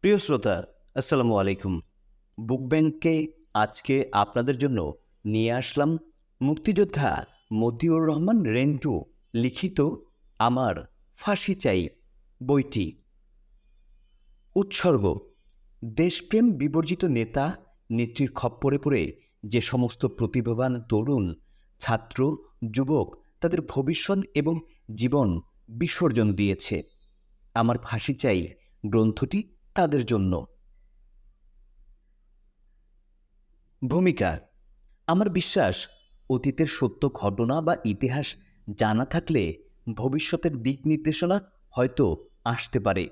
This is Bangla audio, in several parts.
প্রিয় শ্রোতা, আসসালামু আলাইকুম। বুক ব্যাংকে আজকে আপনাদের জন্য নিয়ে আসলাম মুক্তিযোদ্ধা মতিউর রহমান রেন্টু লিখিত আমার ফাঁসি চাই বইটি। উৎসর্গ: দেশপ্রেম বিবর্জিত নেতা নেত্রীর খপ্পরে পড়ে যে সমস্ত প্রতিভাবান তরুণ, ছাত্র, যুবক তাদের ভবিষ্যৎ এবং জীবন বিসর্জন দিয়েছে, আমার ফাঁসি চাই গ্রন্থটি তাদের জন্য। ভূমিকা: আমার বিশ্বাস, অতীতের সত্য ঘটনা বা ইতিহাস জানা থাকলে ভবিষ্যতের দিক নির্দেশনা হয়তো আসতে পারে।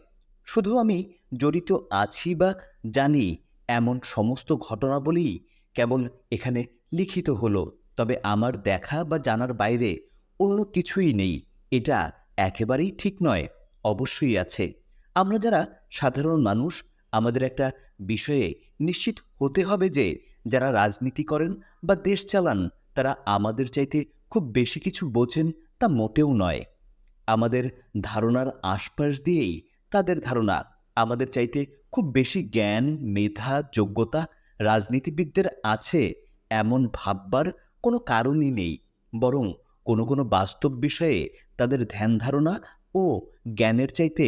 শুধু আমি জড়িত আছি বা জানি এমন সমস্ত ঘটনাবলী কেবল এখানে লিখিত হলো, তবে আমার দেখা বা জানার বাইরে অন্য কিছুই নেই, এটা একেবারেই ঠিক নয়। অবশ্যই আছে। আমরা যারা সাধারণ মানুষ, আমাদের একটা বিষয়ে নিশ্চিত হতে হবে যে যারা রাজনীতি করেন বা দেশ চালান তারা আমাদের চাইতে খুব বেশি কিছু বোঝেন তা মোটেও নয়। আমাদের ধারণার আশপাশ দিয়েই তাদের ধারণা। আমাদের চাইতে খুব বেশি জ্ঞান, মেধা, যোগ্যতা রাজনীতিবিদদের আছে এমন ভাববার কোনো কারণই নেই। বরং কোনো কোনো বাস্তব বিষয়ে তাদের ধ্যান ধারণা ও জ্ঞানের চাইতে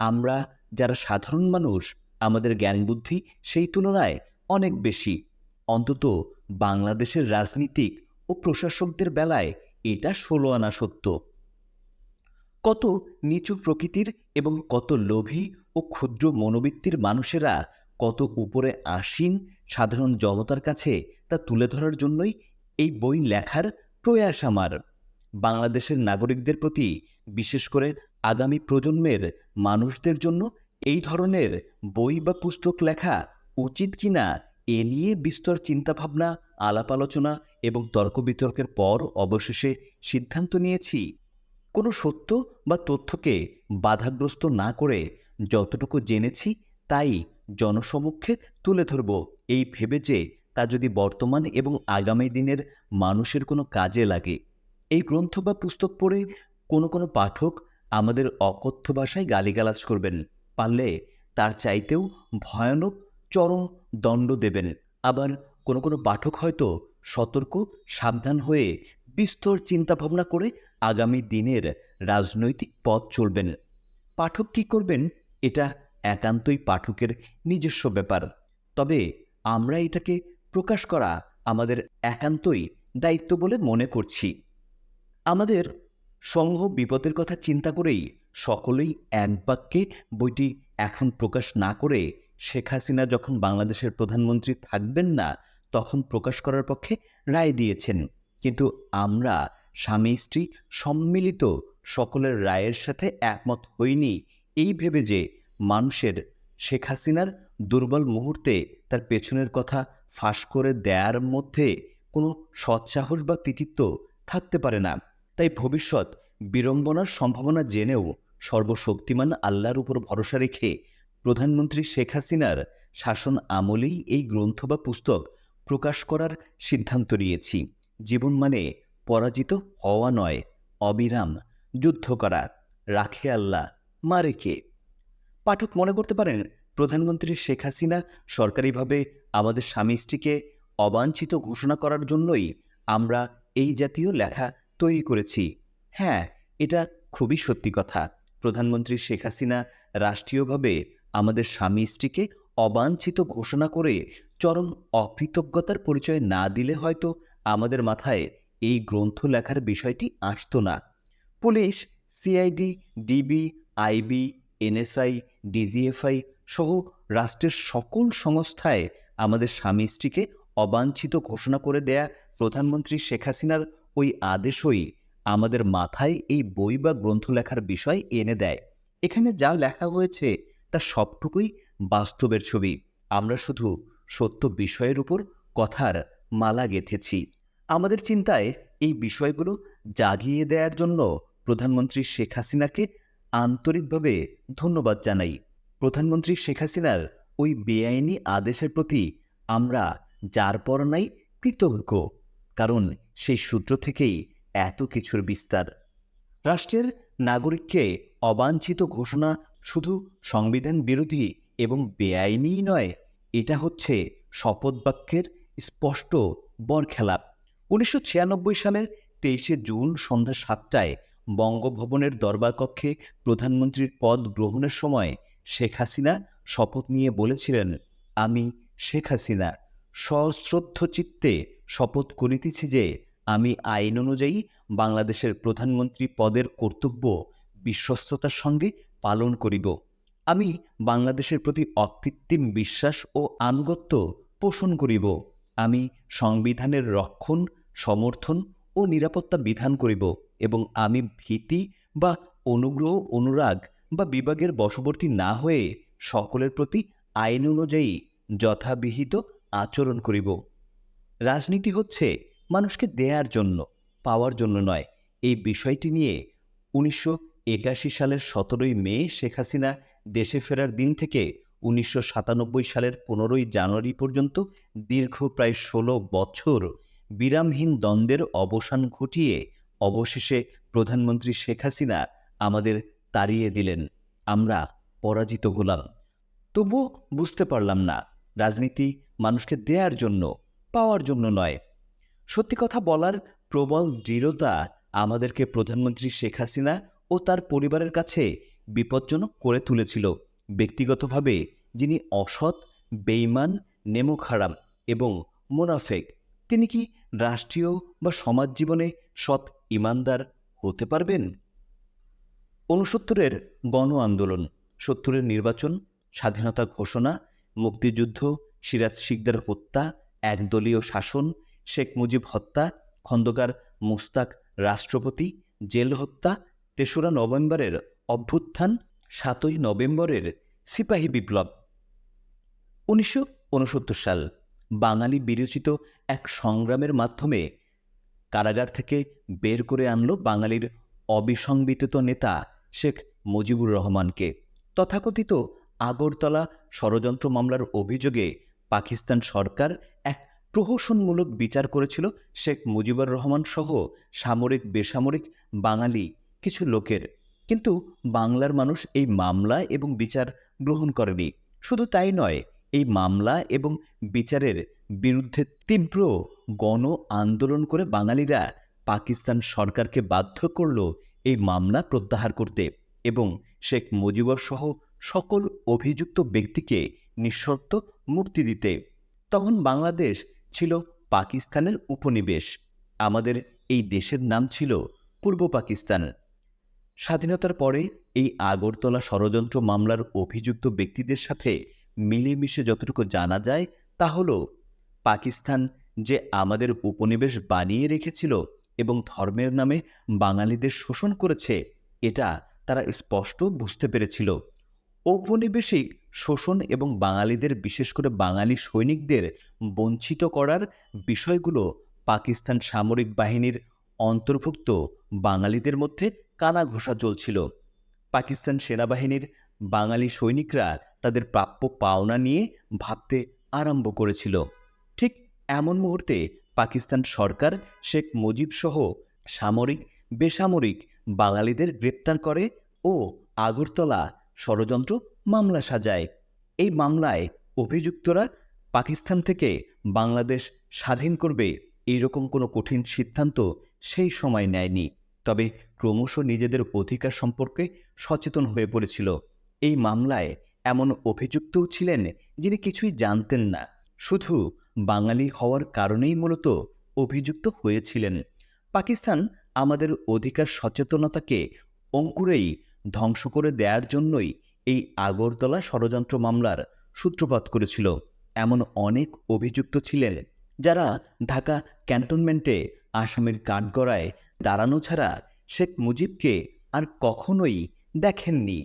আমরা যারা সাধারণ মানুষ, আমাদের জ্ঞান বুদ্ধি সেই তুলনায় অনেক বেশি। অন্তত বাংলাদেশের রাজনীতিক ও প্রশাসকদের বেলায় এটা ১৬ আনা সত্য। কত নিচু প্রকৃতির এবং কত লোভী ও ক্ষুদ্র মনোবৃত্তির মানুষেরা কত উপরে আসীন সাধারণ জনতার কাছে তা তুলে ধরার জন্যই এই বই লেখার প্রয়াস আমার। বাংলাদেশের নাগরিকদের প্রতি, বিশেষ করে আগামী প্রজন্মের মানুষদের জন্য এই ধরনের বই বা পুস্তক লেখা উচিত কিনা এ নিয়ে বিস্তর চিন্তাভাবনা, আলাপ আলোচনা এবং তর্ক বিতর্কের পর অবশেষে সিদ্ধান্ত নিয়েছি কোনো সত্য বা তথ্যকে বাধাগ্রস্ত না করে যতটুকু জেনেছি তাই জনসমক্ষে তুলে ধরব, এই ভেবে যে তা যদি বর্তমান এবং আগামী দিনের মানুষের কোনো কাজে লাগে। এই গ্রন্থ বা পুস্তক পড়ে কোনো কোনো পাঠক আমাদের অকথ্য ভাষায় গালিগালাজ করবেন, পারলে তার চাইতেও ভয়ানক চরম দণ্ড দেবেন। আবার কোনো কোনো পাঠক হয়তো সতর্ক, সাবধান হয়ে বিস্তর চিন্তাভাবনা করে আগামী দিনের রাজনৈতিক পথ চলবেন। পাঠক কী করবেন এটা একান্তই পাঠকের নিজস্ব ব্যাপার, তবে আমরা এটাকে প্রকাশ করা আমাদের একান্তই দায়িত্ব বলে মনে করছি। আমাদের সমূহ বিপদের কথা চিন্তা করেই সকলেই এক বাক্যে বইটি এখন প্রকাশ না করে শেখ হাসিনা যখন বাংলাদেশের প্রধানমন্ত্রী থাকবেন না তখন প্রকাশ করার পক্ষে রায় দিয়েছেন। কিন্তু আমরা স্বামী স্ত্রী সম্মিলিত সকলের রায়ের সাথে একমত হইনি এই ভেবে যে মানুষের শেখ হাসিনার দুর্বল মুহূর্তে তার পেছনের কথা ফাঁস করে দেয়ার মধ্যে কোনো সৎসাহস বা কৃতিত্ব থাকতে পারে না। তাই ভবিষ্যৎ বিড়ম্বনার সম্ভাবনা জেনেও সর্বশক্তিমান আল্লাহর উপর ভরসা রেখে প্রধানমন্ত্রী শেখ হাসিনার শাসন আমলেই এই গ্রন্থ বা পুস্তক প্রকাশ করার সিদ্ধান্ত নিয়েছি। জীবন মানে পরাজিত হওয়া নয়, অবিরাম যুদ্ধ করা। রাখে আল্লাহ, মারে কে? পাঠক মনে করতে পারেন প্রধানমন্ত্রী শেখ হাসিনা সরকারিভাবে আমাদের স্বামী স্ত্রীকে অবাঞ্ছিত ঘোষণা করার জন্যই আমরা এই জাতীয় লেখা তৈরি করেছি। হ্যাঁ, এটা খুবই সত্যি কথা। প্রধানমন্ত্রী শেখ হাসিনা রাষ্ট্রীয়ভাবে আমাদের স্বামী স্ত্রীকে অবাঞ্ছিত ঘোষণা করে চরম অকৃতজ্ঞতার পরিচয় না দিলে হয়তো আমাদের মাথায় এই গ্রন্থ লেখার বিষয়টি আসতো না। Police, CID, DB, IB, NSI, DGFI সহ রাষ্ট্রের সকল সংস্থায় আমাদের স্বামী স্ত্রীকে অবাঞ্ছিত ঘোষণা করে দেয়া প্রধানমন্ত্রী শেখ হাসিনার ওই আদেশই আমাদের মাথায় এই বই বা গ্রন্থ লেখার বিষয় এনে দেয়। এখানে যা লেখা হয়েছে তা সবটুকুই বাস্তবের ছবি। আমরা শুধু সত্য বিষয়ের উপর কথার মালা গেঁথেছি। আমাদের চিন্তায় এই বিষয়গুলো জাগিয়ে দেওয়ার জন্য প্রধানমন্ত্রী শেখ হাসিনাকে আন্তরিকভাবে ধন্যবাদ জানাই। প্রধানমন্ত্রী শেখ হাসিনার ওই বেআইনি আদেশের প্রতি আমরা যার পর নাই কৃতজ্ঞ, কারণ সেই সূত্র থেকেই এত কিছুর বিস্তার। রাষ্ট্রের নাগরিককে অবাঞ্ছিত ঘোষণা শুধু সংবিধান বিরোধী এবং বেআইনি নয়, এটা হচ্ছে শপথ বাক্যের স্পষ্ট বরখেলাপ। 1996 সালের 23শে জুন সন্ধ্যা 7টায় বঙ্গভবনের দরবার কক্ষে প্রধানমন্ত্রীর পদ গ্রহণের সময় শেখ হাসিনা শপথ নিয়ে বলেছিলেন, আমি শেখ হাসিনা সশ্রদ্ধ চিত্তে শপথ করিতেছি যে আমি আইন অনুযায়ী বাংলাদেশের প্রধানমন্ত্রী পদের কর্তব্য বিশ্বস্ততার সঙ্গে পালন করিব। আমি বাংলাদেশের প্রতি অকৃত্রিম বিশ্বাস ও আনুগত্য পোষণ করিব। আমি সংবিধানের রক্ষণ, সমর্থন ও নিরাপত্তা বিধান করিব এবং আমি ভীতি বা অনুগ্রহ, অনুরাগ বা বিভাগের বশবর্তী না হয়ে সকলের প্রতি আইন অনুযায়ী যথাবিহিত আচরণ করিব। রাজনীতি হচ্ছে মানুষকে দেয়ার জন্য, পাওয়ার জন্য নয়। এই বিষয়টি নিয়ে 1981 সালের 17ই মে শেখ হাসিনা দেশে ফেরার দিন থেকে 1997 সালের 15ই জানুয়ারি পর্যন্ত দীর্ঘ প্রায় 16 বছর বিরামহীন দ্বন্দ্বের অবসান ঘটিয়ে অবশেষে প্রধানমন্ত্রী শেখ হাসিনা আমাদের তাড়িয়ে দিলেন। আমরা পরাজিত হলাম। তবুও বুঝতে পারলাম না, রাজনীতি মানুষকে দেয়ার জন্য, পাওয়ার জন্য নয়। সত্যি কথা বলার প্রবল দৃঢ়তা আমাদেরকে প্রধানমন্ত্রী শেখ হাসিনা ও তার পরিবারের কাছে বিপজ্জনক করে তুলেছিল। ব্যক্তিগতভাবে যিনি অসৎ, বেঈমান, নেমোখারাম এবং মোনাফেক, তিনি কি রাষ্ট্রীয় বা সমাজ জীবনে সৎ ইমানদার হতে পারবেন? 69-এর গণ আন্দোলন, 70-এর নির্বাচন, স্বাধীনতা ঘোষণা, মুক্তিযুদ্ধ, সিরাজ শিকদার হত্যা, একদলীয় শাসন, শেখ মুজিব হত্যা, খন্দকার মোস্তাক রাষ্ট্রপতি, জেল হত্যা, 3রা নভেম্বরের অভ্যুত্থান, 7ই নভেম্বরের সিপাহী বিপ্লব। 1969 সাল বাঙালি বিরচিত এক সংগ্রামের মাধ্যমে কারাগার থেকে বের করে আনল বাঙালির অবিসংবিত নেতা শেখ মুজিবুর রহমানকে। তথাকথিত আগরতলা ষড়যন্ত্র মামলার অভিযোগে পাকিস্তান সরকার এক প্রহসনমূলক বিচার করেছিল শেখ মুজিবুর রহমান সহ সামরিক বেসামরিক বাঙালি কিছু লোকের। কিন্তু বাংলার মানুষ এই মামলা এবং বিচার গ্রহণ করেনি। শুধু তাই নয়, এই মামলা এবং বিচারের বিরুদ্ধে তীব্র গণ আন্দোলন করে বাঙালিরা পাকিস্তান সরকারকে বাধ্য করল এই মামলা প্রত্যাহার করতে এবং শেখ মুজিবুর সহ সকল অভিযুক্ত ব্যক্তিকে নিঃশর্ত মুক্তি দিতে। তখন বাংলাদেশ ছিল পাকিস্তানের উপনিবেশ। আমাদের এই দেশের নাম ছিল পূর্ব পাকিস্তান। স্বাধীনতার পরে এই আগরতলা ষড়যন্ত্র মামলার অভিযুক্ত ব্যক্তিদের সাথে মিলেমিশে যতটুকু জানা যায় তা হল, পাকিস্তান যে আমাদের উপনিবেশ বানিয়ে রেখেছিল এবং ধর্মের নামে বাঙালিদের শোষণ করেছে, এটা তারা স্পষ্ট বুঝতে পেরেছিল। ঔপনিবেশিক শোষণ এবং বাঙালিদের, বিশেষ করে বাঙালি সৈনিকদের বঞ্চিত করার বিষয়গুলো পাকিস্তান সামরিক বাহিনীর অন্তর্ভুক্ত বাঙালিদের মধ্যে কানাঘোষা চলছিল। পাকিস্তান সেনাবাহিনীর বাঙালি সৈনিকরা তাদের প্রাপ্য পাওনা নিয়ে ভাবতে আরম্ভ করেছিল। ঠিক এমন মুহূর্তে পাকিস্তান সরকার শেখ মুজিব সহ সামরিক বেসামরিক বাঙালিদের গ্রেপ্তার করে ও আগরতলা ষড়যন্ত্র মামলা সাজায়। এই মামলায় অভিযুক্তরা পাকিস্তান থেকে বাংলাদেশ স্বাধীন করবে এইরকম কোনো কঠিন সিদ্ধান্ত সেই সময় নেয়নি, তবে ক্রমশ নিজেদের অধিকার সম্পর্কে সচেতন হয়ে পড়েছিল। এই মামলায় এমন অভিযুক্তও ছিলেন যিনি কিছুই জানতেন না, শুধু বাঙালি হওয়ার কারণেই মূলত অভিযুক্ত হয়েছিলেন। পাকিস্তান আমাদের অধিকার সচেতনতাকে অঙ্কুরেই ধ্বংস করে দেওয়ার জন্যই এই আগরতলা ষড়যন্ত্র মামলার সূত্রপাত করেছিল। এমন অনেক অভিযুক্ত ছিলেন যারা ঢাকা ক্যান্টনমেন্টে আসামির কাঠগড়ায় দাঁড়ানো ছাড়া শেখ মুজিবকে আর কখনোই দেখেননি।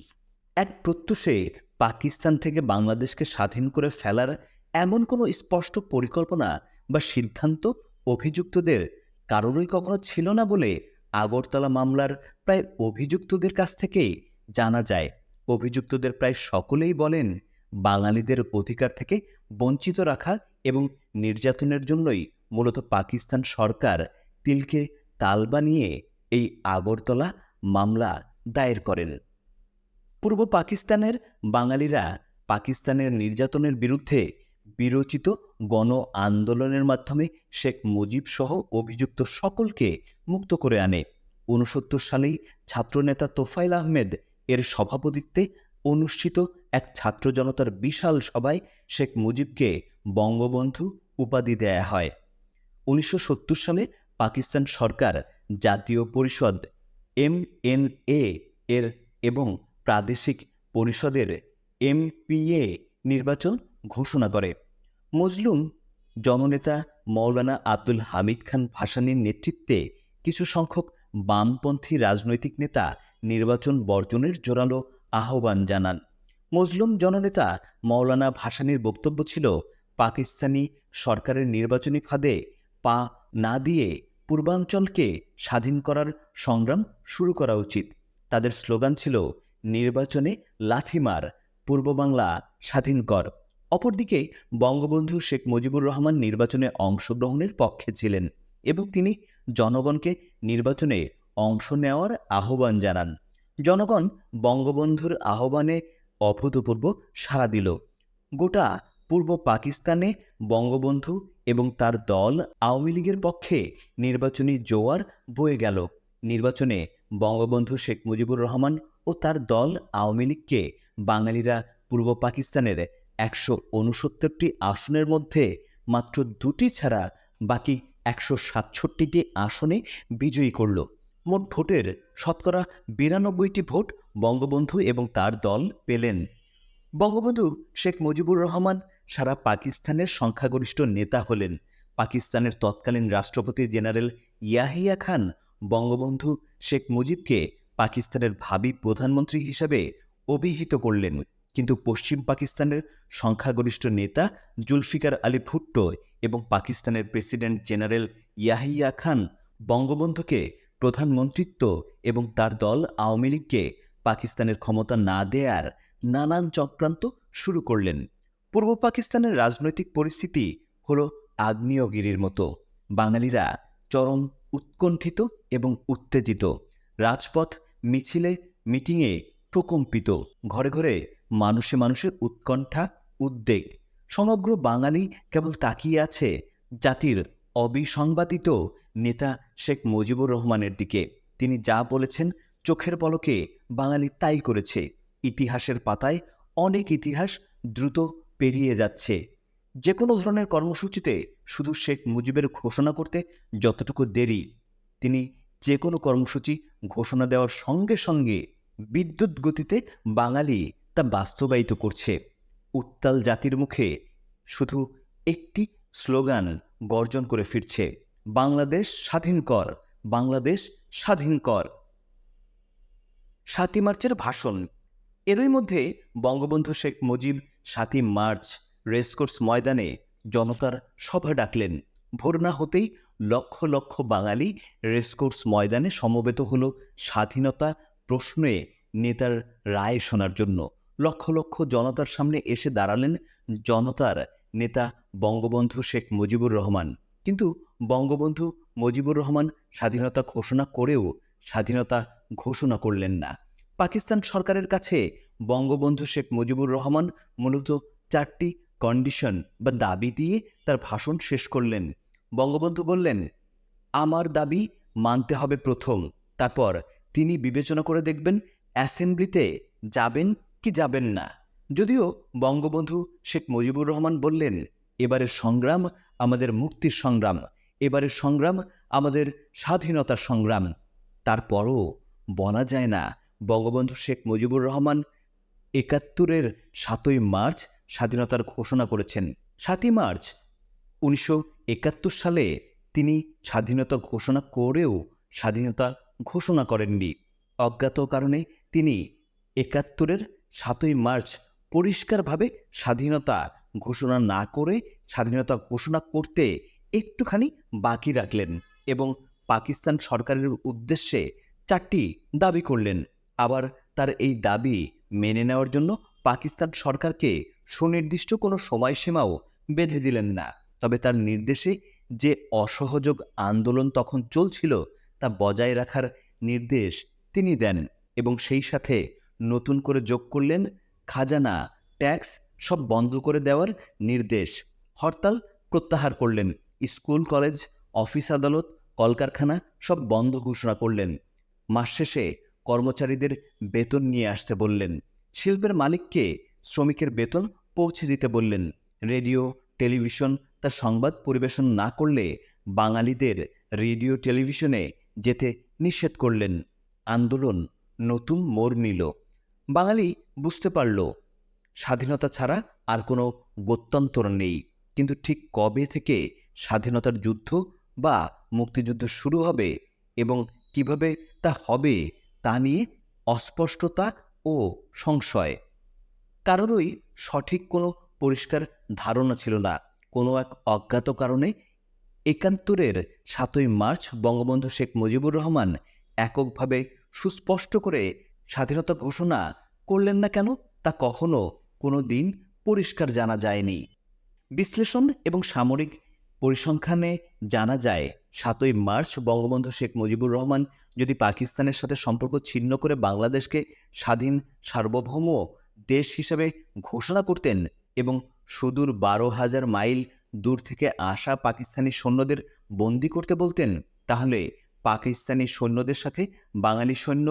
এক প্রত্যুষে পাকিস্তান থেকে বাংলাদেশকে স্বাধীন করে ফেলার এমন কোনো স্পষ্ট পরিকল্পনা বা সিদ্ধান্ত অভিযুক্তদের কারোরই কখনো ছিল না বলে আগরতলা মামলার প্রায় অভিযুক্তদের কাছ থেকেই জানা যায়। অভিযুক্তদের প্রায় সকলেই বলেন, বাঙালিদের অধিকার থেকে বঞ্চিত রাখা এবং নির্যাতনের জন্যই মূলত পাকিস্তান সরকার তিলকে তাল বানিয়ে এই আগরতলা মামলা দায়ের করেন। পূর্ব পাকিস্তানের বাঙালিরা পাকিস্তানের নির্যাতনের বিরুদ্ধে বিরচিত গণ আন্দোলনের মাধ্যমে শেখ মুজিব সহ অভিযুক্ত সকলকে মুক্ত করে আনে। ৬৯ সালেই ছাত্রনেতা তোফায়েল আহমেদ এর সভাপতিত্বে অনুষ্ঠিত এক ছাত্র জনতার বিশাল সভায় শেখ মুজিবকে বঙ্গবন্ধু উপাধি দেয়া হয়। ১৯৭০ সালে পাকিস্তান সরকার জাতীয় পরিষদ MNA এর এবং প্রাদেশিক পরিষদের MPA নির্বাচন ঘোষণা করে। মজলুম জননেতা মৌলানা আব্দুল হামিদ খান ভাসানীর নেতৃত্বে কিছু সংখ্যক বামপন্থী রাজনৈতিক নেতা নির্বাচন বর্জনের জোরালো আহ্বান জানান। মজলুম জননেতা মৌলানা ভাসানীর বক্তব্য ছিল, পাকিস্তানি সরকারের নির্বাচনী ফাঁদে পা না দিয়ে পূর্বাঞ্চলকে স্বাধীন করার সংগ্রাম শুরু করা উচিত। তাদের স্লোগান ছিল, নির্বাচনে লাথিমার, পূর্ব বাংলা স্বাধীন কর। অপরদিকে বঙ্গবন্ধু শেখ মুজিবুর রহমান নির্বাচনে অংশগ্রহণের পক্ষে ছিলেন এবং তিনি জনগণকে নির্বাচনে অংশ নেওয়ার আহ্বান জানান। জনগণ বঙ্গবন্ধুর আহ্বানে অভূতপূর্ব সাড়া দিল। গোটা পূর্ব পাকিস্তানে বঙ্গবন্ধু এবং তার দল আওয়ামী লীগের পক্ষে নির্বাচনী জোয়ার বয়ে গেল। নির্বাচনে বঙ্গবন্ধু শেখ মুজিবুর রহমান ও তার দল আওয়ামী লীগকে বাঙালিরা পূর্ব পাকিস্তানের ১৬৯টি আসনের মধ্যে মাত্র ২টি ছাড়া বাকি ১৬৭টি আসনে বিজয়ী করল। মোট ভোটের শতকরা ৯২টি ভোট বঙ্গবন্ধু এবং তার দল পেলেন। বঙ্গবন্ধু শেখ মুজিবুর রহমান সারা পাকিস্তানের সংখ্যাগরিষ্ঠ নেতা হলেন। পাকিস্তানের তৎকালীন রাষ্ট্রপতি জেনারেল ইয়াহিয়া খান বঙ্গবন্ধু শেখ মুজিবকে পাকিস্তানের ভাবী প্রধানমন্ত্রী হিসেবে অভিহিত করলেন, কিন্তু পশ্চিম পাকিস্তানের সংখ্যাগরিষ্ঠ নেতা জুলফিকার আলী ভুট্টো এবং পাকিস্তানের প্রেসিডেন্ট জেনারেল ইয়াহিয়া খান বঙ্গবন্ধুকে প্রধানমন্ত্রিত্ব এবং তার দল আওয়ামী লীগকে পাকিস্তানের ক্ষমতা না দেয়ার নানান চক্রান্ত শুরু করলেন। পূর্ব পাকিস্তানের রাজনৈতিক পরিস্থিতি হল আগ্নেয়গিরির মতো। বাঙালিরা চরম উৎকণ্ঠিত এবং উত্তেজিত। রাজপথ, মিছিলে, মিটিংয়ে প্রকম্পিত। ঘরে ঘরে মানুষে মানুষের উৎকণ্ঠা, উদ্বেগ। সমগ্র বাঙালি কেবল তাকিয়ে আছে জাতির অবিসংবাদিত নেতা শেখ মুজিবুর রহমানের দিকে। তিনি যা বলেছেন চোখের পলকে বাঙালি তাই করেছে। ইতিহাসের পাতায় অনেক ইতিহাস দ্রুত পেরিয়ে যাচ্ছে। যে কোনো ধরনের কর্মসূচিতে শুধু শেখ মুজিবের ঘোষণা করতে যতটুকু দেরি, তিনি যে কোনো কর্মসূচি ঘোষণা দেওয়ার সঙ্গে সঙ্গে বিদ্যুৎ গতিতে বাঙালি তা বাস্তবায়িত করছে। উত্তাল জাতির মুখে শুধু একটি স্লোগান গর্জন করে ফিরছে, বাংলাদেশ স্বাধীন কর, বাংলাদেশ স্বাধীন কর। ৭ই মার্চের ভাষণ। এরই মধ্যে বঙ্গবন্ধু শেখ মুজিব ৭ই মার্চ রেসকোর্স ময়দানে জনতার সভা ডাকলেন। ভোর না হতেই লক্ষ লক্ষ বাঙালি রেসকোর্স ময়দানে সমবেত হল স্বাধীনতা প্রশ্নে নেতার রায় শোনার জন্য। লক্ষ লক্ষ জনতার সামনে এসে দাঁড়ালেন জনতার নেতা বঙ্গবন্ধু শেখ মুজিবুর রহমান। কিন্তু বঙ্গবন্ধু মুজিবুর রহমান স্বাধীনতা ঘোষণা করেও স্বাধীনতা ঘোষণা করলেন না। পাকিস্তান সরকারের কাছে বঙ্গবন্ধু শেখ মুজিবুর রহমান মূলত 4টি কন্ডিশন বা দাবি দিয়ে তার ভাষণ শেষ করলেন। বঙ্গবন্ধু বললেন, আমার দাবি মানতে হবে প্রথম, তারপর তিনি বিবেচনা করে দেখবেন অ্যাসেম্বলিতে যাবেন কি যাবেন না। যদিও বঙ্গবন্ধু শেখ মুজিবুর রহমান বললেন, এবারের সংগ্রাম আমাদের মুক্তির সংগ্রাম, এবারের সংগ্রাম আমাদের স্বাধীনতার সংগ্রাম। তারপরও বলা যায় না বঙ্গবন্ধু শেখ মুজিবুর রহমান ৭১-এর ৭ই মার্চ স্বাধীনতার ঘোষণা করেছেন। ৭ই মার্চ ১৯৭১ সালে তিনি স্বাধীনতা ঘোষণা করেও স্বাধীনতা ঘোষণা করেননি। অজ্ঞাত কারণে তিনি ৭১-এর ৭ই মার্চ পরিষ্কারভাবে স্বাধীনতা ঘোষণা না করে স্বাধীনতা ঘোষণা করতে একটুখানি বাকি রাখলেন এবং পাকিস্তান সরকারের উদ্দেশ্যে 4টি দাবি করলেন। আবার তার এই দাবি মেনে নেওয়ার জন্য পাকিস্তান সরকারকে সুনির্দিষ্ট কোনো সময়সীমাও বেঁধে দিলেন না। তবে তার নির্দেশে যে অসহযোগ আন্দোলন তখন চলছিল তা বজায় রাখার নির্দেশ তিনি দেন এবং সেই সাথে নতুন করে যোগ করলেন খাজানা ট্যাক্স সব বন্ধ করে দেওয়ার নির্দেশ। হরতাল প্রত্যাহার করলেন। স্কুল, কলেজ, অফিস, আদালত, কলকারখানা সব বন্ধ ঘোষণা করলেন। মাস শেষে কর্মচারীদের বেতন নিয়ে আসতে বললেন। শিল্পের মালিককে শ্রমিকের বেতন পৌঁছে দিতে বললেন। রেডিও, টেলিভিশন তার সংবাদ পরিবেশন না করলে বাঙালিদের রেডিও টেলিভিশনে যেতে নিষেধ করলেন। আন্দোলন নতুন মোড় নিল। বাঙালি বুঝতে পারল স্বাধীনতা ছাড়া আর কোনো গত্যন্তর নেই। কিন্তু ঠিক কবে থেকে স্বাধীনতার যুদ্ধ বা মুক্তিযুদ্ধ শুরু হবে এবং কিভাবে তা হবে তা নিয়ে অস্পষ্টতা ও সংশয়। কারোরই সঠিক কোনো পরিষ্কার ধারণা ছিল না। কোনো এক অজ্ঞাত কারণে ৭১-এর ৭ই মার্চ বঙ্গবন্ধু শেখ মুজিবুর রহমান এককভাবে সুস্পষ্ট করে স্বাধীনতা ঘোষণা করলেন না কেন, তা কখনো কোনো দিন পরিষ্কার জানা যায়নি। বিশ্লেষণ এবং সামরিক পরিসংখ্যানে জানা যায় ৭ই মার্চ বঙ্গবন্ধু শেখ মুজিবুর রহমান যদি পাকিস্তানের সাথে সম্পর্ক ছিন্ন করে বাংলাদেশকে স্বাধীন সার্বভৌম দেশ হিসেবে ঘোষণা করতেন এবং সুদূর ১২,০০০ মাইল দূর থেকে আসা পাকিস্তানি সৈন্যদের বন্দি করতে বলতেন, তাহলে পাকিস্তানি সৈন্যদের সাথে বাঙালি সৈন্য,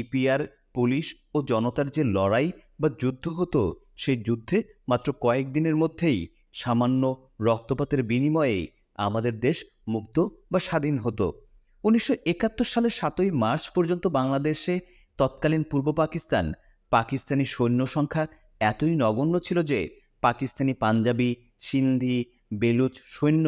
ইপিআর, পুলিশ ও জনতার যে লড়াই বা যুদ্ধ হতো, সেই যুদ্ধে মাত্র কয়েকদিনের মধ্যেই সামান্য রক্তপাতের বিনিময়ে আমাদের দেশ মুক্ত বা স্বাধীন হতো। ১৯৭১ সালের ৭ই মার্চ পর্যন্ত বাংলাদেশে তৎকালীন পূর্ব পাকিস্তানি সৈন্য সংখ্যা এতই নগণ্য ছিল যে পাকিস্তানি পাঞ্জাবি, সিন্ধি, বেলুচ সৈন্য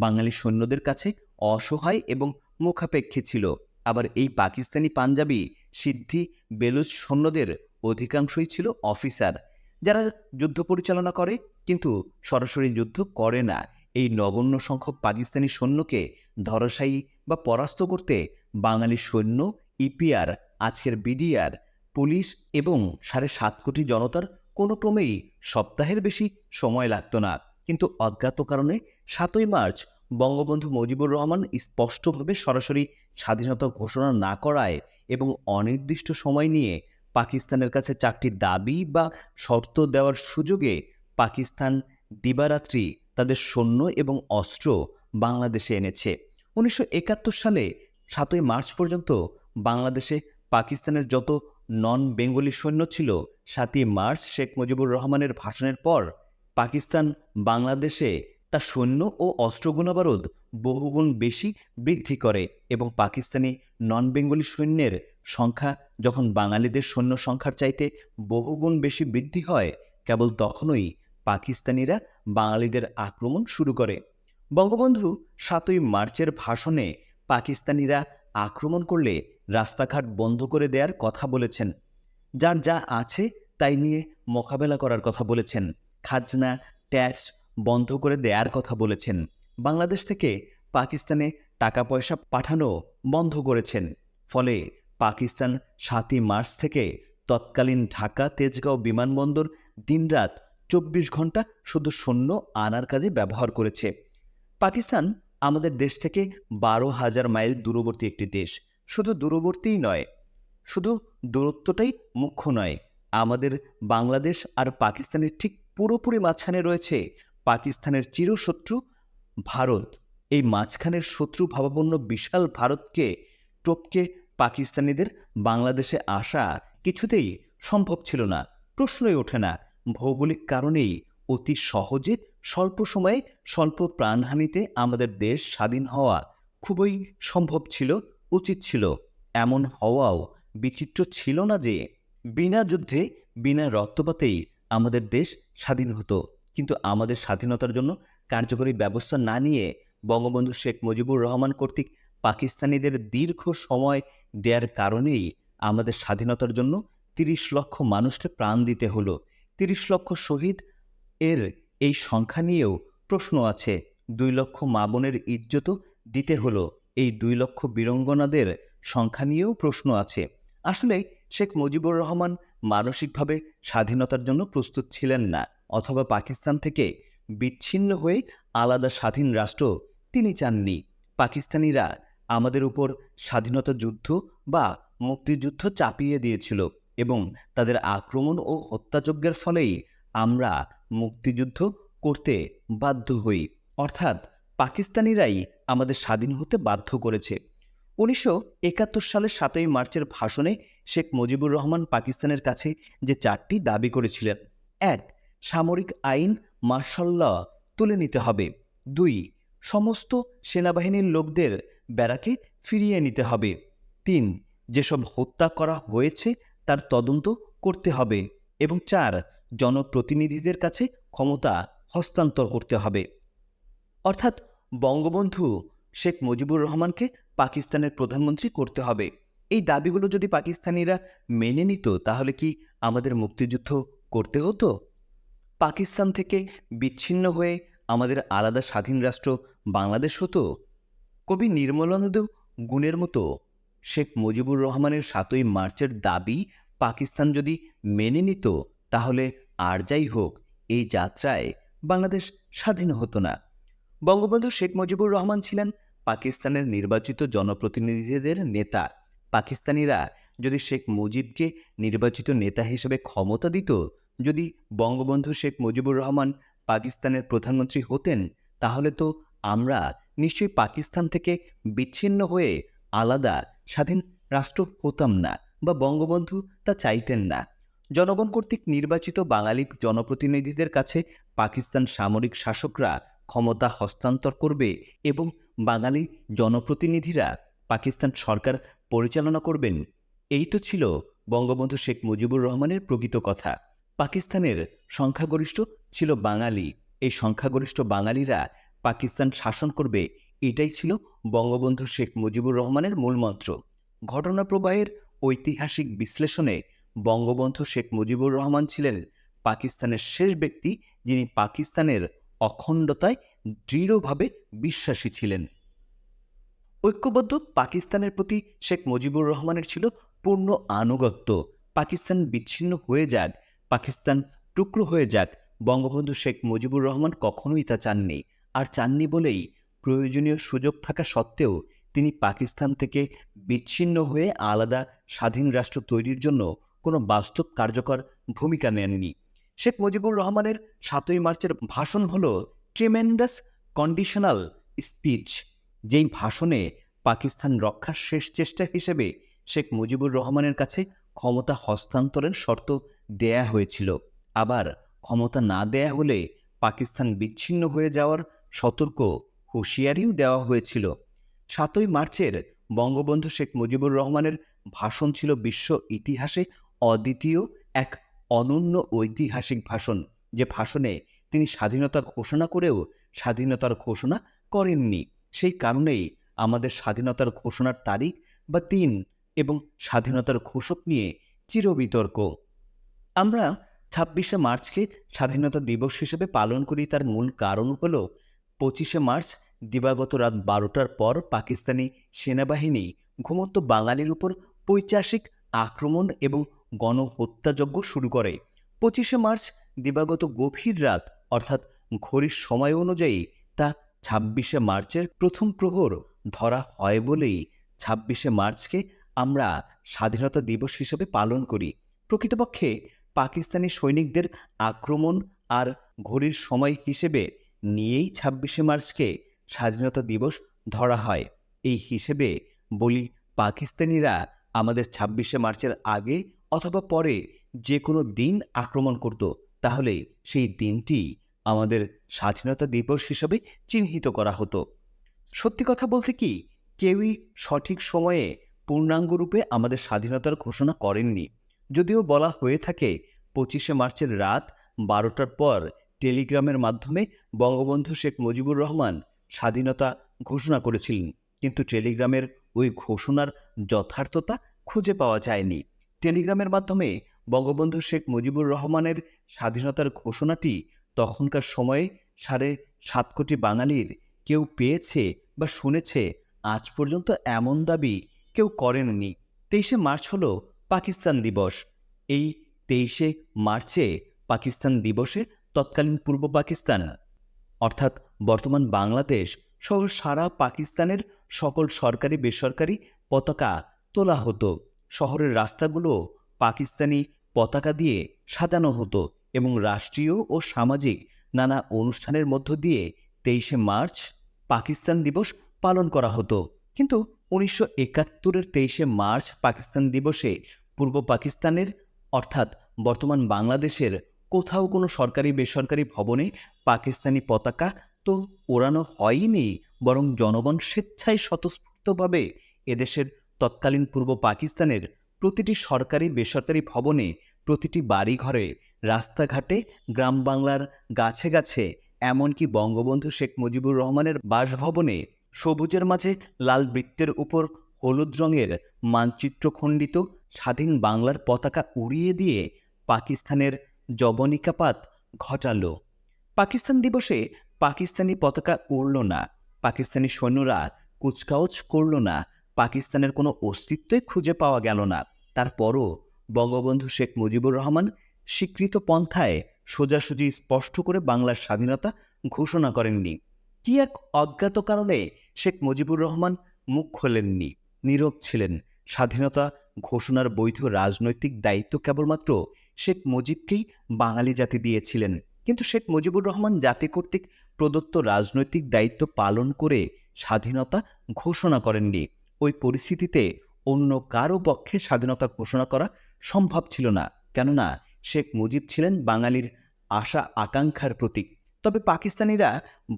বাঙালি সৈন্যদের কাছে অসহায় এবং মুখাপেক্ষী ছিল। আবার এই পাকিস্তানি পাঞ্জাবি, সিদ্ধি, বেলুচ সৈন্যদের অধিকাংশই ছিল অফিসার, যারা যুদ্ধ পরিচালনা করে কিন্তু সরাসরি যুদ্ধ করে না। এই নগণ্য সংখ্যক পাকিস্তানি সৈন্যকে ধরাশায়ী বা পরাস্ত করতে বাঙালি সৈন্য, ইপিআর, আজকের বিডিআর, পুলিশ এবং ৭.৫ কোটি জনতার কোনো ক্রমেই সপ্তাহের বেশি সময় লাগতো না। কিন্তু অজ্ঞাত কারণে ৭ই মার্চ বঙ্গবন্ধু মুজিবুর রহমান স্পষ্টভাবে সরাসরি স্বাধীনতা ঘোষণা না করায় এবং অনির্দিষ্ট সময় নিয়ে পাকিস্তানের কাছে ৪টি দাবি বা শর্ত দেওয়ার সুযোগে পাকিস্তান দিবারাত্রি তাদের সৈন্য এবং অস্ত্র বাংলাদেশে এনেছে। ১৯৭১ সালে ৭ই মার্চ পর্যন্ত বাংলাদেশে পাকিস্তানের যত নন বেঙ্গলি সৈন্য ছিল, ৭ই মার্চ শেখ মুজিবুর রহমানের ভাষণের পর পাকিস্তান বাংলাদেশে তার সৈন্য ও অস্ত্র গোলাবারুদ বহুগুণ বেশি বৃদ্ধি করে এবং পাকিস্তানি নন বেঙ্গলি সৈন্যের সংখ্যা যখন বাঙালিদের সৈন্য সংখ্যার চাইতে বহুগুণ বেশি বৃদ্ধি হয়, কেবল তখনই পাকিস্তানিরা বাঙালিদের আক্রমণ শুরু করে। বঙ্গবন্ধু ৭ই মার্চের ভাষণে পাকিস্তানিরা আক্রমণ করলে রাস্তাঘাট বন্ধ করে দেওয়ার কথা বলেছেন, যার যা আছে তাই নিয়ে মোকাবেলা করার কথা বলেছেন, খাজনা, ট্যাক্স বন্ধ করে দেওয়ার কথা বলেছেন, বাংলাদেশ থেকে পাকিস্তানে টাকা পয়সা পাঠানো বন্ধ করেছেন। ফলে পাকিস্তান ৭ই মার্চ থেকে তৎকালীন ঢাকা তেজগাঁও বিমানবন্দর দিনরাত ২৪ ঘন্টা শুধু সৈন্য আনার কাজে ব্যবহার করেছে। পাকিস্তান আমাদের দেশ থেকে ১২,০০০ মাইল দূরবর্তী একটি দেশ। শুধু দূরবর্তীই নয়, শুধু দূরত্বটাই মুখ্য নয়, আমাদের বাংলাদেশ আর পাকিস্তানের ঠিক পুরোপুরি মাঝখানে রয়েছে পাকিস্তানের চিরশত্রু ভারত। এই মাঝখানের শত্রু ভাবাপন্ন বিশাল ভারতকে টপকে পাকিস্তানিদের বাংলাদেশে আসা কিছুতেই সম্ভব ছিল না, প্রশ্নই ওঠে না। ভৌগোলিক কারণেই অতি সহজে স্বল্প সময়ে স্বল্প প্রাণহানিতে আমাদের দেশ স্বাধীন হওয়া খুবই সম্ভব ছিল, উচিত ছিল। এমন হওয়াও বিচিত্র ছিল না যে বিনা যুদ্ধে, বিনা রক্তপাতেই আমাদের দেশ স্বাধীন হতো। কিন্তু আমাদের স্বাধীনতার জন্য কার্যকরী ব্যবস্থা না নিয়ে বঙ্গবন্ধু শেখ মুজিবুর রহমান কর্তৃক পাকিস্তানিদের দীর্ঘ সময় দেওয়ার কারণেই আমাদের স্বাধীনতার জন্য ৩০ লক্ষ মানুষকে প্রাণ দিতে হলো। ৩০ লক্ষ শহীদ এর এই সংখ্যা নিয়েও প্রশ্ন আছে। ২ লক্ষ মা বোনের ইজ্জতও দিতে হলো। এই ২ লক্ষ বীরাঙ্গনাদের সংখ্যা নিয়েও প্রশ্ন আছে। আসলে শেখ মুজিবুর রহমান মানসিকভাবে স্বাধীনতার জন্য প্রস্তুত ছিলেন না, অথবা পাকিস্তান থেকে বিচ্ছিন্ন হয়ে আলাদা স্বাধীন রাষ্ট্র তিনি চাননি। পাকিস্তানিরা আমাদের উপর স্বাধীনতা যুদ্ধ বা মুক্তিযুদ্ধ চাপিয়ে দিয়েছিল এবং তাদের আক্রমণ ও হত্যাযজ্ঞের ফলেই আমরা মুক্তিযুদ্ধ করতে বাধ্য হই, অর্থাৎ পাকিস্তানিরাই আমাদের স্বাধীন হতে বাধ্য করেছে। 1971 সালের 7ই মার্চের ভাষণে শেখ মুজিবুর রহমান পাকিস্তানের কাছে যে 4টি দাবি করেছিলেন: 1. সামরিক আইন মার্শাল ল তুলে নিতে হবে। 2. সমস্ত সেনাবাহিনীর লোকদের ব্যারাকে ফিরিয়ে নিতে হবে। 3. যেসব হত্যা করা হয়েছে তার তদন্ত করতে হবে। এবং 4. জনপ্রতিনিধিদের কাছে ক্ষমতা হস্তান্তর করতে হবে। অর্থাৎ বঙ্গবন্ধু শেখ মুজিবুর রহমানকে পাকিস্তানের প্রধানমন্ত্রী করতে হবে। এই দাবিগুলো যদি পাকিস্তানিরা মেনে নিত তাহলে কি আমাদের মুক্তিযুদ্ধ করতে হতো? পাকিস্তান থেকে বিচ্ছিন্ন হয়ে আমাদের আলাদা স্বাধীন রাষ্ট্র বাংলাদেশ হতো? কবি নির্মলানন্দ গুণের মতো শেখ মুজিবুর রহমানের 7ই মার্চের দাবি পাকিস্তান যদি মেনে নিত তাহলে আর যাই হোক এই যাত্রায় বাংলাদেশ স্বাধীন হতো না। বঙ্গবন্ধু শেখ মুজিবুর রহমান ছিলেন পাকিস্তানের নির্বাচিত জনপ্রতিনিধিদের নেতা। পাকিস্তানিরা যদি শেখ মুজিবকে নির্বাচিত নেতা হিসেবে ক্ষমতা দিত, যদি বঙ্গবন্ধু শেখ মুজিবুর রহমান পাকিস্তানের প্রধানমন্ত্রী হতেন, তাহলে তো আমরা নিশ্চয়ই পাকিস্তান থেকে বিচ্ছিন্ন হয়ে আলাদা স্বাধীন রাষ্ট্র হতাম না, বা বঙ্গবন্ধু তা চাইতেন না। জনগণ কর্তৃক নির্বাচিত বাঙালি জনপ্রতিনিধিদের কাছে পাকিস্তান সামরিক শাসকরা ক্ষমতা হস্তান্তর করবে এবং বাঙালি জনপ্রতিনিধিরা পাকিস্তান সরকার পরিচালনা করবেন। এই তো ছিল বঙ্গবন্ধু শেখ মুজিবুর রহমানের প্রকৃত কথা। পাকিস্তানের সংখ্যাগরিষ্ঠ ছিল বাঙালি, এই সংখ্যাগরিষ্ঠ বাঙালিরা পাকিস্তান শাসন করবে, এটাই ছিল বঙ্গবন্ধু শেখ মুজিবুর রহমানের মূলমন্ত্র। ঘটনা প্রবাহের ঐতিহাসিক বিশ্লেষণে বঙ্গবন্ধু শেখ মুজিবুর রহমান ছিলেন পাকিস্তানের শেষ ব্যক্তি যিনি পাকিস্তানের অখণ্ডতায় দৃঢ়ভাবে বিশ্বাসী ছিলেন। ঐক্যবদ্ধ পাকিস্তানের প্রতি শেখ মুজিবুর রহমানের ছিল পূর্ণ আনুগত্য। পাকিস্তান বিচ্ছিন্ন হয়ে যাক, পাকিস্তান টুকরো হয়ে যাক, বঙ্গবন্ধু শেখ মুজিবুর রহমান কখনোই তা চাননি। আর চাননি বলেই প্রয়োজনীয় সুযোগ থাকা সত্ত্বেও তিনি পাকিস্তান থেকে বিচ্ছিন্ন হয়ে আলাদা স্বাধীন রাষ্ট্র তৈরির জন্য কোনো বাস্তব কার্যকর ভূমিকা নেননি। শেখ মুজিবুর রহমানের 7ই মার্চের ভাষণ হল ট্রিমেন্ডাস কন্ডিশনাল স্পিচ, যেই ভাষণে পাকিস্তান রক্ষার শেষ চেষ্টা হিসেবে শেখ মুজিবুর রহমানের কাছে ক্ষমতা হস্তান্তরের শর্ত দেয়া হয়েছিল। আবার ক্ষমতা না দেয়া হলে পাকিস্তান বিচ্ছিন্ন হয়ে যাওয়ার সতর্ক হুঁশিয়ারিও দেওয়া হয়েছিল। 7ই মার্চের বঙ্গবন্ধু শেখ মুজিবুর রহমানের ভাষণ ছিল বিশ্ব ইতিহাসে অদ্বিতীয় এক অনন্য ঐতিহাসিক ভাষণ, যে ভাষণে তিনি স্বাধীনতা ঘোষণা করেও স্বাধীনতার ঘোষণা করেননি। সেই কারণেই আমাদের স্বাধীনতার ঘোষণার তারিখ বা দিন এবং স্বাধীনতার ঘোষক নিয়ে চিরবিতর্ক। আমরা 26শে মার্চকে স্বাধীনতা দিবস হিসেবে পালন করি, তার মূল কারণ হল 25শে মার্চ দিবাগত রাত 12টার পর পাকিস্তানি সেনাবাহিনী ঘুমন্ত বাঙালির উপর পৈশাচিক আক্রমণ এবং গণহত্যাযজ্ঞ শুরু করে। 25শে মার্চ দিবাগত গভীর রাত, অর্থাৎ ঘড়ির সময় অনুযায়ী তা 26শে মার্চের প্রথম প্রহর ধরা হয় বলেই 26শে মার্চকে আমরা স্বাধীনতা দিবস হিসেবে পালন করি। প্রকৃতপক্ষে পাকিস্তানি সৈনিকদের আক্রমণ আর ঘড়ির সময় হিসেবে নিয়েই 26শে মার্চকে স্বাধীনতা দিবস ধরা হয়। এই হিসেবে বলি, পাকিস্তানিরা আমাদের 26শে মার্চের আগে অথবা পরে যে কোনো দিন আক্রমণ করত, তাহলে সেই দিনটি আমাদের স্বাধীনতা দিবস হিসেবে চিহ্নিত করা হতো। সত্যি কথা বলতে কি, কেউই সঠিক সময়ে পূর্ণাঙ্গরূপে আমাদের স্বাধীনতার ঘোষণা করেননি। যদিও বলা হয়ে থাকে 25শে মার্চের রাত 12টার পর টেলিগ্রামের মাধ্যমে বঙ্গবন্ধু শেখ মুজিবুর রহমান স্বাধীনতা ঘোষণা করেছিলেন, কিন্তু টেলিগ্রামের ওই ঘোষণার যথার্থতা খুঁজে পাওয়া যায়নি। টেলিগ্রামের মাধ্যমে বঙ্গবন্ধু শেখ মুজিবুর রহমানের স্বাধীনতার ঘোষণাটি তখনকার সময়ে 7.5 কোটি বাঙালির কেউ পেয়েছে বা শুনেছে, আজ পর্যন্ত এমন দাবি কেউ করেননি। 23শে মার্চ হল পাকিস্তান দিবস। এই 23শে মার্চে পাকিস্তান দিবসে তৎকালীন পূর্ব পাকিস্তান, অর্থাৎ বর্তমান বাংলাদেশ সহ সারা পাকিস্তানের সকল সরকারি বেসরকারি পতাকা তোলা হতো। শহরের রাস্তাগুলো পাকিস্তানি পতাকা দিয়ে সাজানো হতো। এবং রাষ্ট্রীয় ও সামাজিক নানা অনুষ্ঠানের মধ্য দিয়ে 23শে মার্চ পাকিস্তান দিবস পালন করা হতো। কিন্তু 1971-এর 23শে মার্চ পাকিস্তান দিবসে পূর্ব পাকিস্তানের অর্থাৎ বর্তমান বাংলাদেশের কোথাও কোনো সরকারি বেসরকারি ভবনে পাকিস্তানি পতাকা তো ওড়ানো হয়নি, বরং জনগণ স্বেচ্ছায় স্বতঃস্ফূর্তভাবে এদেশের তৎকালীন পূর্ব পাকিস্তানের প্রতিটি সরকারি বেসরকারি ভবনে, প্রতিটি বাড়িঘরে, রাস্তাঘাটে, গ্রাম বাংলার গাছে গাছে, এমনকি বঙ্গবন্ধু শেখ মুজিবুর রহমানের বাসভবনে সবুজের মাঝে লাল বৃত্তের উপর হলুদ রঙের মানচিত্রখণ্ডিত স্বাধীন বাংলার পতাকা উড়িয়ে দিয়ে পাকিস্তানের যবনিকাপাত ঘটালো। পাকিস্তান দিবসে পাকিস্তানি পতাকা উড়ল না, পাকিস্তানি সৈন্যরা কুচকাওয়াজ করল না, পাকিস্তানের কোনো অস্তিত্বই খুঁজে পাওয়া গেল না। তারপরও বঙ্গবন্ধু শেখ মুজিবুর রহমান স্বীকৃত পন্থায় সোজাসুজি স্পষ্ট করে বাংলার স্বাধীনতা ঘোষণা করেননি। কি এক অজ্ঞাত কারণে শেখ মুজিবুর রহমান মুখ খোলেননি, নীরব ছিলেন। স্বাধীনতা ঘোষণার বৈধ রাজনৈতিক দায়িত্ব কেবলমাত্র শেখ মুজিবকেই বাঙালি জাতি দিয়েছিলেন। কিন্তু শেখ মুজিবুর রহমান জাতি কর্তৃক প্রদত্ত রাজনৈতিক দায়িত্ব পালন করে স্বাধীনতা ঘোষণা করেননি। ওই পরিস্থিতিতে অন্য কারো পক্ষে স্বাধীনতা ঘোষণা করা সম্ভব ছিল না, কেননা শেখ মুজিব ছিলেন বাঙালির আশা আকাঙ্ক্ষার প্রতীক। তবে পাকিস্তানিরা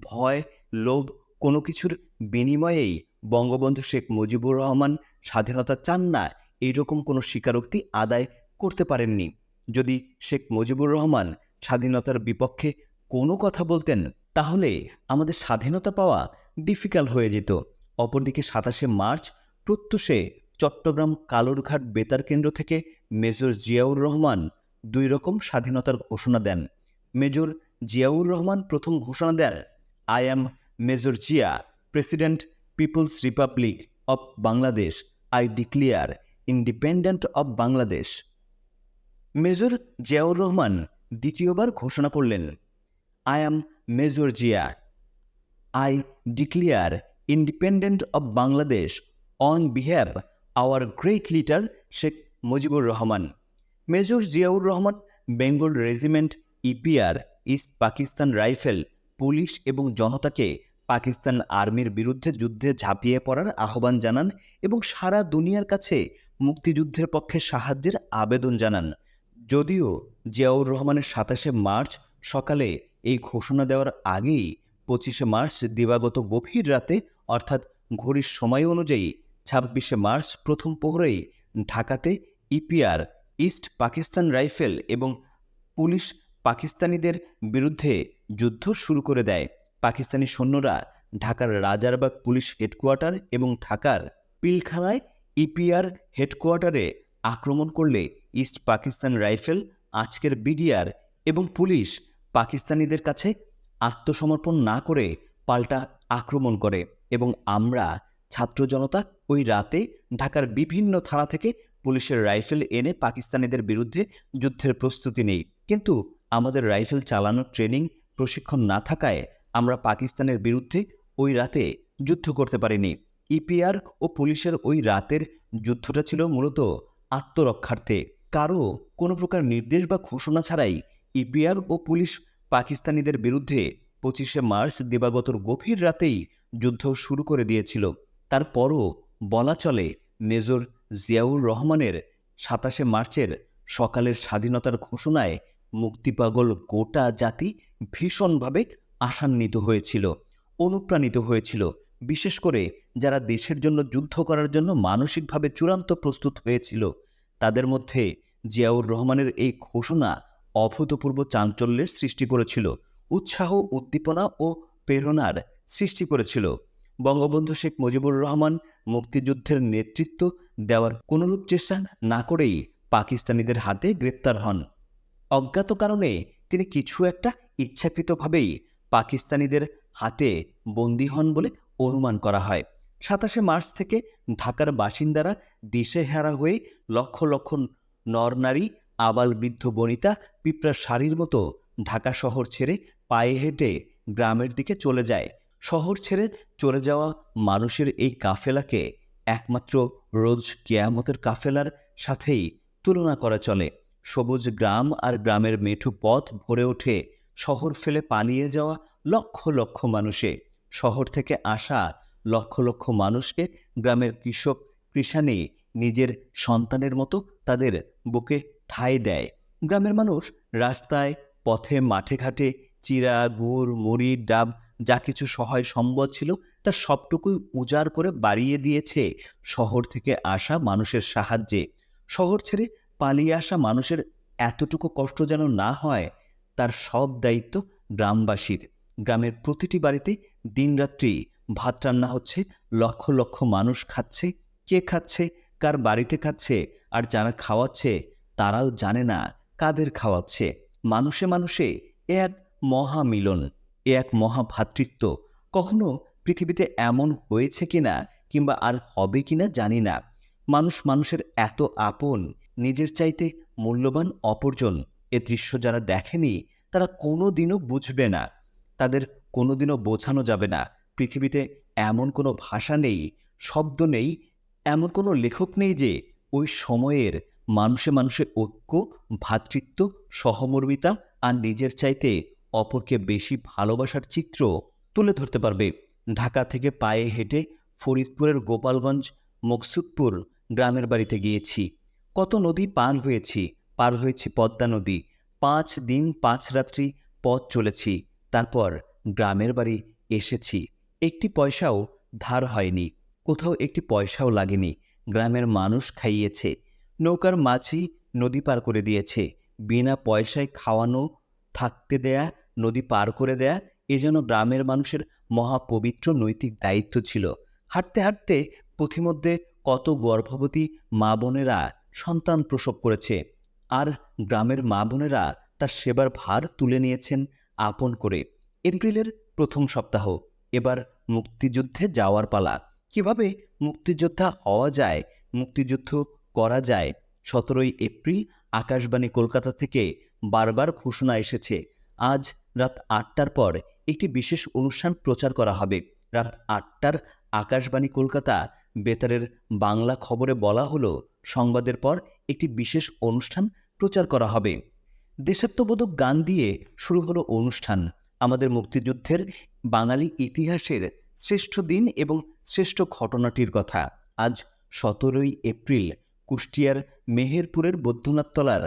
ভয়, লোভ, কোনো কিছুর বিনিময়েই বঙ্গবন্ধু শেখ মুজিবুর রহমান স্বাধীনতা চান না এইরকম কোনো স্বীকারোক্তি আদায় করতে পারেননি। যদি শেখ মুজিবুর রহমান স্বাধীনতার বিপক্ষে কোনো কথা বলতেন, তাহলে আমাদের স্বাধীনতা পাওয়া ডিফিকাল্ট হয়ে যেত। অপরদিকে 27শে মার্চ প্রত্যুষে চট্টগ্রাম কালুরঘাট বেতার কেন্দ্র থেকে মেজর জিয়াউর রহমান দুই রকম স্বাধীনতার ঘোষণা দেন। মেজর জিয়াউর রহমান প্রথম ঘোষণা দেন, I am Major Zia, President People's Republic of Bangladesh, I declare independent of Bangladesh. Major Ziaur Rahman দ্বিতীয়বার ঘোষণা করলেন, I am Major Zia, I declare independent of Bangladesh on behalf our great leader Sheikh Mujibur Rahman. Major Ziaur Rahman Bengal Regiment, EPR, East Pakistan Rifle, police এবং জনতাকে পাকিস্তান আর্মির বিরুদ্ধে যুদ্ধে ঝাঁপিয়ে পড়ার আহ্বান জানান এবং সারা দুনিয়ার কাছে মুক্তিযুদ্ধের পক্ষে সাহায্যের আবেদন জানান। যদিও জিয়াউর রহমানের 27শে মার্চ সকালে এই ঘোষণা দেওয়ার আগেই 25শে মার্চ দিবাগত গভীর রাতে অর্থাৎ ঘড়ির সময় অনুযায়ী 26শে মার্চ প্রথম প্রহরেই ঢাকাতে ইপিআর, ইস্ট পাকিস্তান রাইফেল এবং পুলিশ পাকিস্তানিদের বিরুদ্ধে যুদ্ধ শুরু করে দেয়। পাকিস্তানি সৈন্যরা ঢাকার রাজারবাগ পুলিশ হেডকোয়ার্টার এবং ঢাকার পিলখানায় ইপিআর হেডকোয়ার্টারে আক্রমণ করলে ইস্ট পাকিস্তান রাইফেল, আজকের বিডিআর এবং পুলিশ পাকিস্তানিদের কাছে আত্মসমর্পণ না করে পাল্টা আক্রমণ করে এবং আমরা ছাত্র জনতা ওই রাতে ঢাকার বিভিন্ন থানা থেকে পুলিশের রাইফেল এনে পাকিস্তানিদের বিরুদ্ধে যুদ্ধের প্রস্তুতি নেই। কিন্তু আমাদের রাইফেল চালানোর ট্রেনিং প্রশিক্ষণ না থাকায় আমরা পাকিস্তানের বিরুদ্ধে ওই রাতে যুদ্ধ করতে পারিনি। ইপিআর ও পুলিশের ওই রাতের যুদ্ধটা ছিল মূলত আত্মরক্ষার্থে। কারো কোনো প্রকার নির্দেশ বা ঘোষণা ছাড়াই ইপিআর ও পুলিশ পাকিস্তানিদের বিরুদ্ধে 25শে মার্চ দিবাগতর গভীর রাতেই যুদ্ধ শুরু করে দিয়েছিল। তারপরও বলা চলে মেজর জিয়াউর রহমানের 27শে মার্চের সকালের স্বাধীনতার ঘোষণায় মুক্তিপাগল গোটা জাতি ভীষণভাবে আশান্বিত হয়েছিল, অনুপ্রাণিত হয়েছিল। বিশেষ করে যারা দেশের জন্য যুদ্ধ করার জন্য মানসিকভাবে চূড়ান্ত প্রস্তুত হয়েছিল, তাদের মধ্যে জিয়াউর রহমানের এই ঘোষণা অভূতপূর্ব চাঞ্চল্যের সৃষ্টি করেছিল, উৎসাহ, উদ্দীপনা ও প্রেরণার সৃষ্টি করেছিল। বঙ্গবন্ধু শেখ মুজিবুর রহমান মুক্তিযুদ্ধের নেতৃত্ব দেওয়ার কোনোরূপ চেষ্টা না করেই পাকিস্তানিদের হাতে গ্রেপ্তার হন। অজ্ঞাত কারণে তিনি কিছু একটা ইচ্ছাকৃতভাবেই পাকিস্তানিদের হাতে বন্দী হন বলে অনুমান করা হয়। 27শে মার্চ থেকে ঢাকার বাসিন্দারা দিশেহারা হয়ে লক্ষ লক্ষ নরনারী, আবাল বৃদ্ধ বনিতা পিঁপড়ার শাড়ির মতো ঢাকা শহর ছেড়ে পায়ে হেঁটে গ্রামের দিকে চলে যায়। শহর ছেড়ে চলে যাওয়া মানুষের এই কাফেলাকে একমাত্র রোজ কিয়ামতের কাফেলার সাথেই তুলনা করা চলে। সবুজ গ্রাম আর গ্রামের মেঠো পথ ভরে ওঠে শহর ফেলে পালিয়ে যাওয়া লক্ষ লক্ষ মানুষে। শহর থেকে আসা লক্ষ লক্ষ মানুষকে গ্রামের কৃষক কৃষাণী নিজের সন্তানের মতো তাদের বুকে ঠাঁই দেয়। গ্রামের মানুষ রাস্তায়, পথে, মাঠে ঘাটে চিরা, গুড়, মুড়ি, ডাব যা কিছু সহায় সম্বল ছিল তার সবটুকুই উজাড় করে বাড়িয়ে দিয়েছে শহর থেকে আসা মানুষের সাহায্যে। শহর ছেড়ে পালিয়ে আসা মানুষের এতটুকু কষ্ট যেন না হয়, তার সব দায়িত্ব গ্রামবাসীর। গ্রামের প্রতিটি বাড়িতে দিনরাত্রি ভাত রান্না হচ্ছে, লক্ষ লক্ষ মানুষ খাচ্ছে। কে খাচ্ছে, কার বাড়িতে খাচ্ছে, আর যারা খাওয়াচ্ছে তারাও জানে না কাদের খাওয়াচ্ছে। মানুষে মানুষে এ এক মহামিলন, এ এক মহাভ্রাতৃত্ব। কখনো পৃথিবীতে এমন হয়েছে কিনা কিংবা আর হবে কিনা জানি না। মানুষ মানুষের এত আপন, নিজের চাইতে মূল্যবান অপরজন, এ দৃশ্য যারা দেখেনি তারা কোনো দিনও বুঝবে না, তাদের কোনো দিনও বোঝানো যাবে না। পৃথিবীতে এমন কোনো ভাষা নেই, শব্দ নেই, এমন কোনো লেখক নেই যে ওই সময়ের মানুষে মানুষের ঐক্য, ভ্রাতৃত্ব, সহমর্মিতা আর নিজের চাইতে অপরকে বেশি ভালোবাসার চিত্র তুলে ধরতে পারবে। ঢাকা থেকে পায়ে হেঁটে ফরিদপুরের গোপালগঞ্জ মকসুদপুর গ্রামের বাড়িতে গিয়েছি। কত নদী পার হয়েছি পদ্মা নদী। 5 দিন 5 রাত্রি পথ চলেছি, তারপর গ্রামের বাড়ি এসেছি। একটি পয়সাও ধার হয়নি, কোথাও একটি পয়সাও লাগেনি। গ্রামের মানুষ খাইয়েছে, নৌকার মাঝি নদী পার করে দিয়েছে। বিনা পয়সায় খাওয়ানো, থাকতে দেয়া, নদী পার করে দেয়া, এ যেন গ্রামের মানুষের মহাপবিত্র নৈতিক দায়িত্ব ছিল। হাঁটতে হাঁটতে পথিমধ্যে কত গর্ভবতী মা বোনেরা সন্তান প্রসব করেছে, আর গ্রামের মা বোনেরা তার সেবার ভার তুলে নিয়েছেন আপন করে। এপ্রিলের প্রথম সপ্তাহ, এবার মুক্তিযুদ্ধে যাওয়ার পালা। কিভাবে মুক্তিযোদ্ধা হওয়া যায়, মুক্তিযুদ্ধ করা যায়। 17ই এপ্রিল আকাশবাণী কলকাতা থেকে বারবার ঘোষণা এসেছে, আজ রাত 8টার পর একটি বিশেষ অনুষ্ঠান প্রচার করা হবে। রাত 8টার আকাশবাণী কলকাতা বেতারের বাংলা খবরে বলা হলো, সংবাদের পর একটি বিশেষ অনুষ্ঠান প্রচার করা হবে। দেশাত্মবোধক গান দিয়ে শুরু হলো অনুষ্ঠান। আমাদের মুক্তিযুদ্ধের বাঙালি ইতিহাসের শ্রেষ্ঠ দিন এবং শ্রেষ্ঠ ঘটনাটির কথা। আজ 17ই এপ্রিল কুষ্টিয়ার মেহেরপুরের বৈদ্যনাথতলার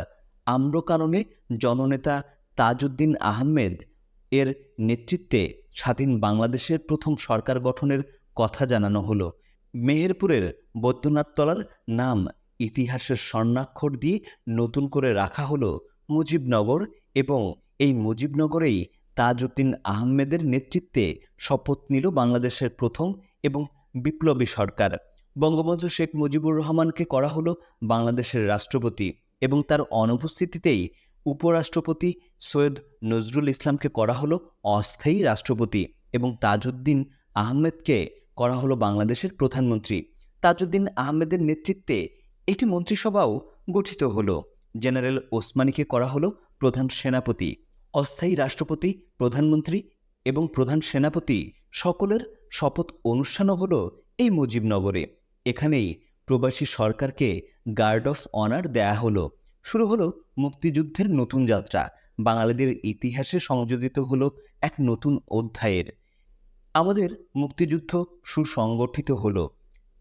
আম্রকাননে জননেতা তাজউদ্দিন আহমেদ এর নেতৃত্বে স্বাধীন বাংলাদেশের প্রথম সরকার গঠনের কথা জানানো হলো। মেহেরপুরের বৈদ্যনাথতলার নাম ইতিহাসের স্বর্ণাক্ষর দিয়ে নতুন করে রাখা হলো মুজিবনগর, এবং এই মুজিবনগরেই তাজউদ্দিন আহমেদের নেতৃত্বে শপথ নিল বাংলাদেশের প্রথম এবং বিপ্লবী সরকার। বঙ্গবন্ধু শেখ মুজিবুর রহমানকে করা হলো বাংলাদেশের রাষ্ট্রপতি, এবং তার অনুপস্থিতিতেই উপরাষ্ট্রপতি সৈয়দ নজরুল ইসলামকে করা হলো অস্থায়ী রাষ্ট্রপতি, এবং তাজউদ্দিন আহমেদকে করা হলো বাংলাদেশের প্রধানমন্ত্রী। তাজউদ্দিন আহমেদের নেতৃত্বে একটি মন্ত্রিসভাও গঠিত হলো। জেনারেল ওসমানীকে করা হলো প্রধান সেনাপতি। অস্থায়ী রাষ্ট্রপতি, প্রধানমন্ত্রী এবং প্রধান সেনাপতি সকলের শপথ অনুষ্ঠানও হলো এই মুজিবনগরে। এখানেই প্রবাসী সরকারকে গার্ড অফ অনার দেয়া হলো। শুরু হলো মুক্তিযুদ্ধের নতুন যাত্রা। বাঙালিদের ইতিহাসে সংযোজিত হলো এক নতুন অধ্যায়ের। আমাদের মুক্তিযুদ্ধ সুসংগঠিত হলো।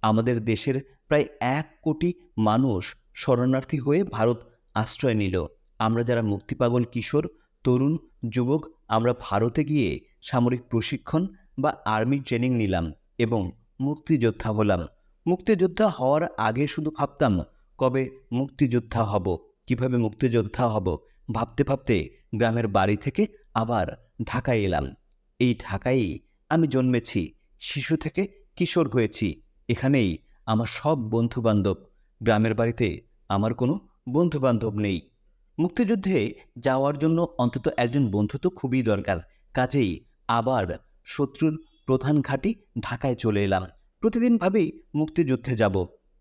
আমাদের দেশের প্রায় 1 কোটি মানুষ শরণার্থী হয়ে ভারত আশ্রয় নিল। আমরা যারা মুক্তিপাগল কিশোর, তরুণ, যুবক, আমরা ভারতে গিয়ে সামরিক প্রশিক্ষণ বা আর্মি ট্রেনিং নিলাম এবং মুক্তিযোদ্ধা হলাম। মুক্তিযোদ্ধা হওয়ার আগে শুধু ভাবতাম কবে মুক্তিযোদ্ধা হব, কিভাবে মুক্তিযোদ্ধা হব। ভাবতে ভাবতে গ্রামের বাড়ি থেকে আবার ঢাকায় এলাম। এই ঢাকায়ই আমি জন্মেছি, শিশু থেকে কিশোর হয়েছি। এখানেই আমার সব বন্ধুবান্ধব। গ্রামের বাড়িতে আমার কোনো বন্ধুবান্ধব নেই। মুক্তিযুদ্ধে যাওয়ার জন্য অন্তত একজন বন্ধু তো খুবই দরকার। কাজেই আবার শত্রুর প্রধান ঘাঁটি ঢাকায় চলে এলাম। প্রতিদিন ভাবি মুক্তিযুদ্ধে যাব,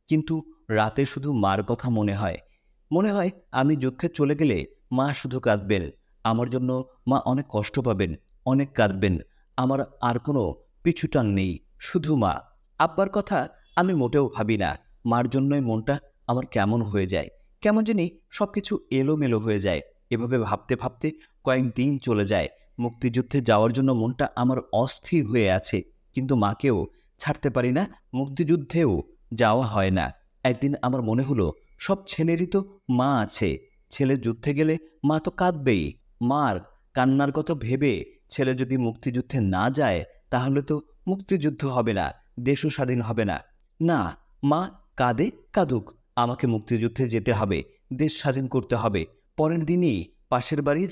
কিন্তু রাতে শুধু মার কথা মনে হয়। আমি যুদ্ধে চলে গেলে মা শুধু কাঁদবেন, আমার জন্য মা অনেক কষ্ট পাবেন, অনেক কাঁদবেন। আমার আর কোনো পিছুটান নেই, শুধু মা। আব্বার কথা আমি মোটেও ভাবি না। মার জন্যই মনটা আমার কেমন হয়ে যায়, কেমন জানি সব কিছু এলোমেলো হয়ে যায়। এভাবে ভাবতে ভাবতে কয়েকদিন চলে যায়। মুক্তিযুদ্ধে যাওয়ার জন্য মনটা আমার অস্থির হয়ে আছে, কিন্তু মাকেও ছাড়তে পারি না। মুক্তিযুদ্ধেও যাওয়া হয় না। একদিন আমার মনে হলো, সব ছেলেরই তো মা আছে, ছেলে যুদ্ধে গেলে মা তো কাঁদবেই। মার কান্নার কথা ভেবে ছেলে যদি মুক্তিযুদ্ধে না যায় তাহলে তো মুক্তিযুদ্ধ হবে না, দেশও স্বাধীন হবে না। না, মা কাঁদে কাঁদুক, আমাকে মুক্তিযুদ্ধে যেতে হবে, দেশ স্বাধীন করতে হবে। পরের দিনই পাশের বাড়ির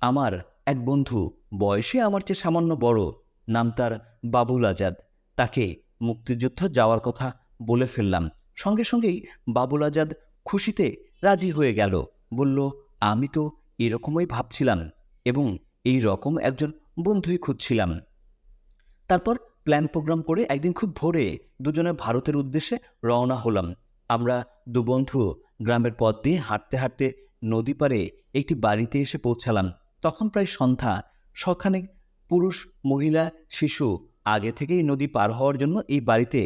আমার এক বন্ধু, বয়সে আমার চেয়ে সামান্য বড়, নাম তার বাবুল আজাদ, তাকে মুক্তিযুদ্ধ যাওয়ার কথা বলে ফেললাম। সঙ্গে সঙ্গেই বাবুল আজাদ খুশিতে রাজি হয়ে গেল। বলল, আমি তো এরকমই ভাবছিলাম এবং এই রকম একজন বন্ধুই খুঁজছিলাম। তারপর প্ল্যান প্রোগ্রাম করে একদিন খুব ভোরে দুজনে ভারতের উদ্দেশ্যে রওনা হলাম। আমরা দু বন্ধু গ্রামের পথ দিয়ে হাঁটতে হাঁটতে নদী পাড়ে একটি বাড়িতে এসে পৌঁছালাম। তখন প্রায় সন্ধ্যা। সখানেক পুরুষ, মহিলা, শিশু আগে থেকেই নদী পার হওয়ার জন্য এই বাড়িতে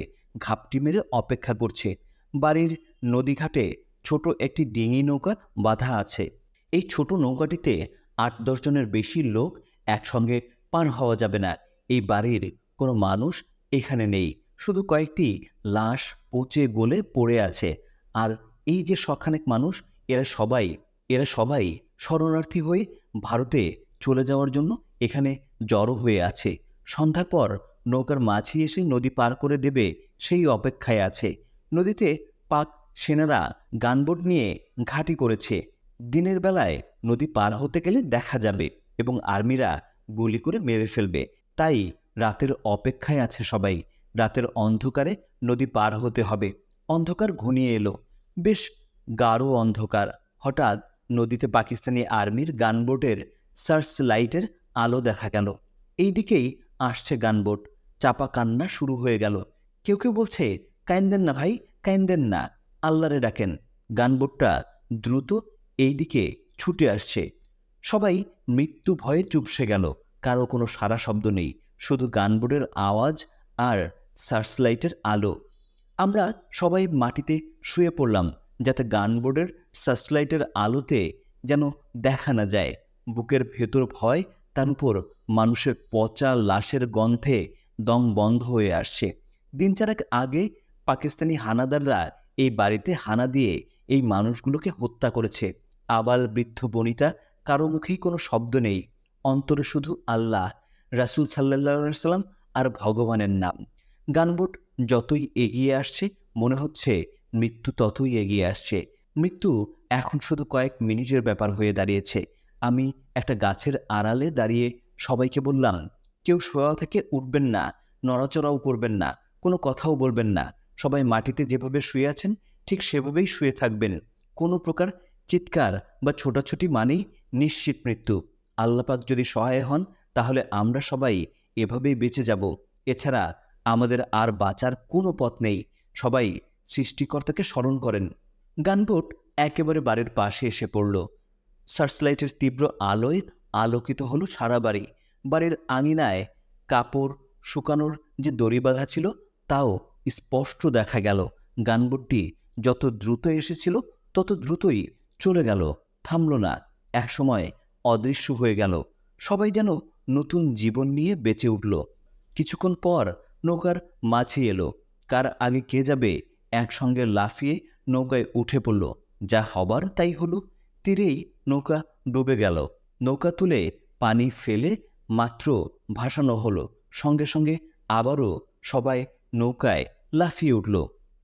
ঘাপটি মেরে অপেক্ষা করছে। বাড়ির নদীঘাটে ছোট একটি ডিঙি নৌকা বাঁধা আছে। এই ছোট নৌকাটিতে ৮-১০ জনের বেশি লোক একসঙ্গে পার হওয়া যাবে না। এই বাড়ির কোনো মানুষ এখানে নেই, শুধু কয়েকটি লাশ পচে গলে পড়ে আছে। আর এই যে শখানেক মানুষ, এরা সবাই শরণার্থী হয়ে ভারতে চলে যাওয়ার জন্য এখানে জড়ো হয়ে আছে। সন্ধ্যার পর নৌকার মাঝি এসে নদী পার করে দেবে সেই অপেক্ষায় আছে। নদীতে পাক সেনারা গানবোট নিয়ে ঘাঁটি করেছে। দিনের বেলায় নদী পার হতে গেলে দেখা যাবে এবং আর্মিরা গুলি করে মেরে ফেলবে, তাই রাতের অপেক্ষায় আছে সবাই। রাতের অন্ধকারে নদী পার হতে হবে। অন্ধকার ঘনিয়ে এলো, বেশ গাঢ় অন্ধকার। হঠাৎ নদীতে পাকিস্তানি আর্মির গানবোটের সার্চ লাইটের আলো দেখা গেল। এই দিকেই আসছে গানবোট। চাপা কান্না শুরু হয়ে গেল। কেউ কেউ বলছে, কাইন্দেন না ভাই, কাইন্দেন না, আল্লাহরে ডাকেন। গানবোটটা দ্রুত এই দিকে ছুটে আসছে। সবাই মৃত্যু ভয়ে চুপসে গেল। কারো কোনো সারা শব্দ নেই, শুধু গানবোটের আওয়াজ আর সার্চলাইটের আলো। আমরা সবাই মাটিতে শুয়ে পড়লাম, যাতে গানবোটের সার্চলাইটের আলোতে যেন দেখা না যায়। বুকের ভেতর ভয়, তার উপর মানুষের পচা লাশের গন্ধে দম বন্ধ হয়ে আসছে। দিন চারেক আগে পাকিস্তানি হানাদাররা এই বাড়িতে হানা দিয়ে এই মানুষগুলোকে হত্যা করেছে। আবাল বৃদ্ধ বনিতা, কারো মুখেই কোনো শব্দ নেই। অন্তরে শুধু আল্লাহ, রাসূল সাল্লাল্লাহু আলাইহি সাল্লাম আর ভগবানের নাম। গানবোট যতই এগিয়ে আসছে মনে হচ্ছে মৃত্যু ততই এগিয়ে আসছে। মৃত্যু এখন শুধু কয়েক মিনিটের ব্যাপার হয়ে দাঁড়িয়েছে। আমি একটা গাছের আড়ালে দাঁড়িয়ে সবাইকে বললাম, কেউ শোয়া থেকে উঠবেন না, নড়াচড়াও করবেন না, কোনো কথাও বলবেন না। সবাই মাটিতে যেভাবে শুয়ে আছেন ঠিক সেভাবেই শুয়ে থাকবেন। কোনো প্রকার চিৎকার বা ছোটাছুটি মানেই নিশ্চিত মৃত্যু। আল্লাপাক যদি সহায় হন তাহলে আমরা সবাই এভাবেই বেঁচে যাব। এছাড়া আমাদের আর বাঁচার কোনো পথ নেই। সবাই সৃষ্টিকর্তাকে স্মরণ করেন। গানবোট একেবারে বাড়ির পাশে এসে পড়ল। সার্চলাইটের তীব্র আলোয় আলোকিত হলো সারা বাড়ি। বাড়ির আঙিনায় কাপড় শুকানোর যে দড়ি বাঁধা ছিল তাও স্পষ্ট দেখা গেল। গানবোটটি যত দ্রুত এসেছিল তত দ্রুতই চলে গেল, থামল না। একসময় অদৃশ্য হয়ে গেল। সবাই যেন নতুন জীবন নিয়ে বেঁচে উঠল। কিছুক্ষণ পর নৌকার মাঝি এলো। কার আগে কে যাবে একসঙ্গে লাফিয়ে নৌকায় উঠে পড়ল। যা হবার তাই হলো। তীরেই নৌকা ডুবে গেল। নৌকা তুলে পানি ফেলে মাত্র ভাসানো হলো, সঙ্গে সঙ্গে আবারও সবাই নৌকায় লাফিয়ে উঠল।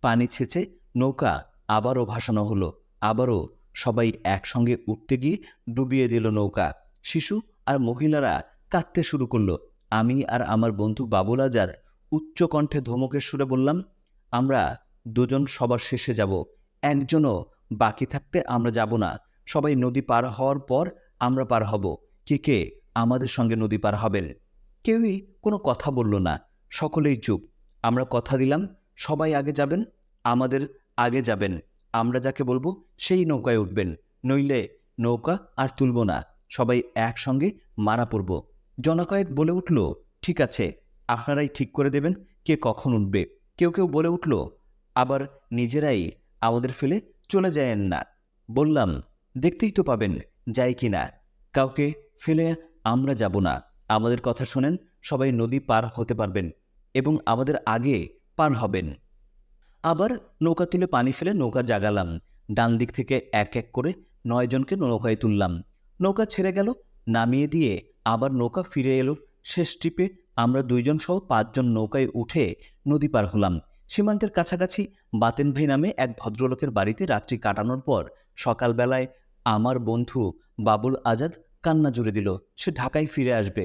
পানি ছেঁচে নৌকা আবারও ভাসানো হলো। আবারও সবাই একসঙ্গে উঠতে গিয়ে ডুবিয়ে দিল নৌকা। শিশু আর মহিলারা কাঁদতে শুরু করলো। আমি আর আমার বন্ধু বাবুল আজাদ উচ্চ কণ্ঠে ধমকের সুরে বললাম, আমরা দুজন সবার শেষে যাব, একজনও বাকি থাকতে আমরা যাব না। সবাই নদী পার হওয়ার পর আমরা পার হব। কে কে আমাদের সঙ্গে নদী পার হবেন? কেউই কোনো কথা বলল না, সকলেই চুপ। আমরা কথা দিলাম, সবাই আগে যাবেন, আমাদের আগে যাবেন। আমরা যাকে বলবো সেই নৌকায় উঠবেন, নইলে নৌকা আর তুলব না। সবাই একসঙ্গে মারা পড়ব। জনকয়েক বলে উঠল, ঠিক আছে, আপনারাই ঠিক করে দেবেন কে কখন উঠবে। কেউ কেউ বলে উঠল, আবার নিজেরাই আমাদের ফেলে চলে যায়েন না। বললাম, দেখতেই তো পাবেন যাই কি না। কাউকে ফেলে আমরা যাব না। আমাদের কথা শোনেন, সবাই নদী পার হতে পারবেন এবং আমাদের আগে পার হবেন। আবার নৌকা তুলে পানি ফেলে নৌকা জাগালাম। ডান দিক থেকে এক এক করে 9 জনকে নৌকায় তুললাম। নৌকা ছেড়ে গেল, নামিয়ে দিয়ে আবার নৌকা ফিরে এলো। শেষ ট্রিপে আমরা 2 জন সহ 5 জন নৌকায় উঠে নদী পার হলাম। সীমান্তের কাছাকাছি বাতেন ভাই নামে এক ভদ্রলোকের বাড়িতে রাত্রি কাটানোর পর সকালবেলায় আমার বন্ধু বাবুল আজাদ কান্না জুড়ে দিল সে ঢাকায় ফিরে আসবে,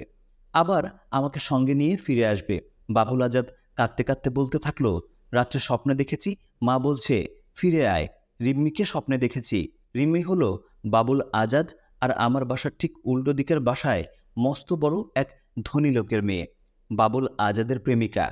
আবার আমাকে সঙ্গে নিয়ে ফিরে আসবে। বাবুল আজাদ কাঁদতে কাঁদতে বলতে থাকলো, রাত্রে স্বপ্নে দেখেছি মা বলছে ফিরে আয়। রিম্মিকে স্বপ্নে দেখেছি। রিম্মি হলো বাবুল আজাদ আর আমার বাসার ঠিক উল্টো দিকের বাসায় মস্ত বড় এক ধনী লোকের মেয়ে, বাবুল আজাদের প্রেমিকা।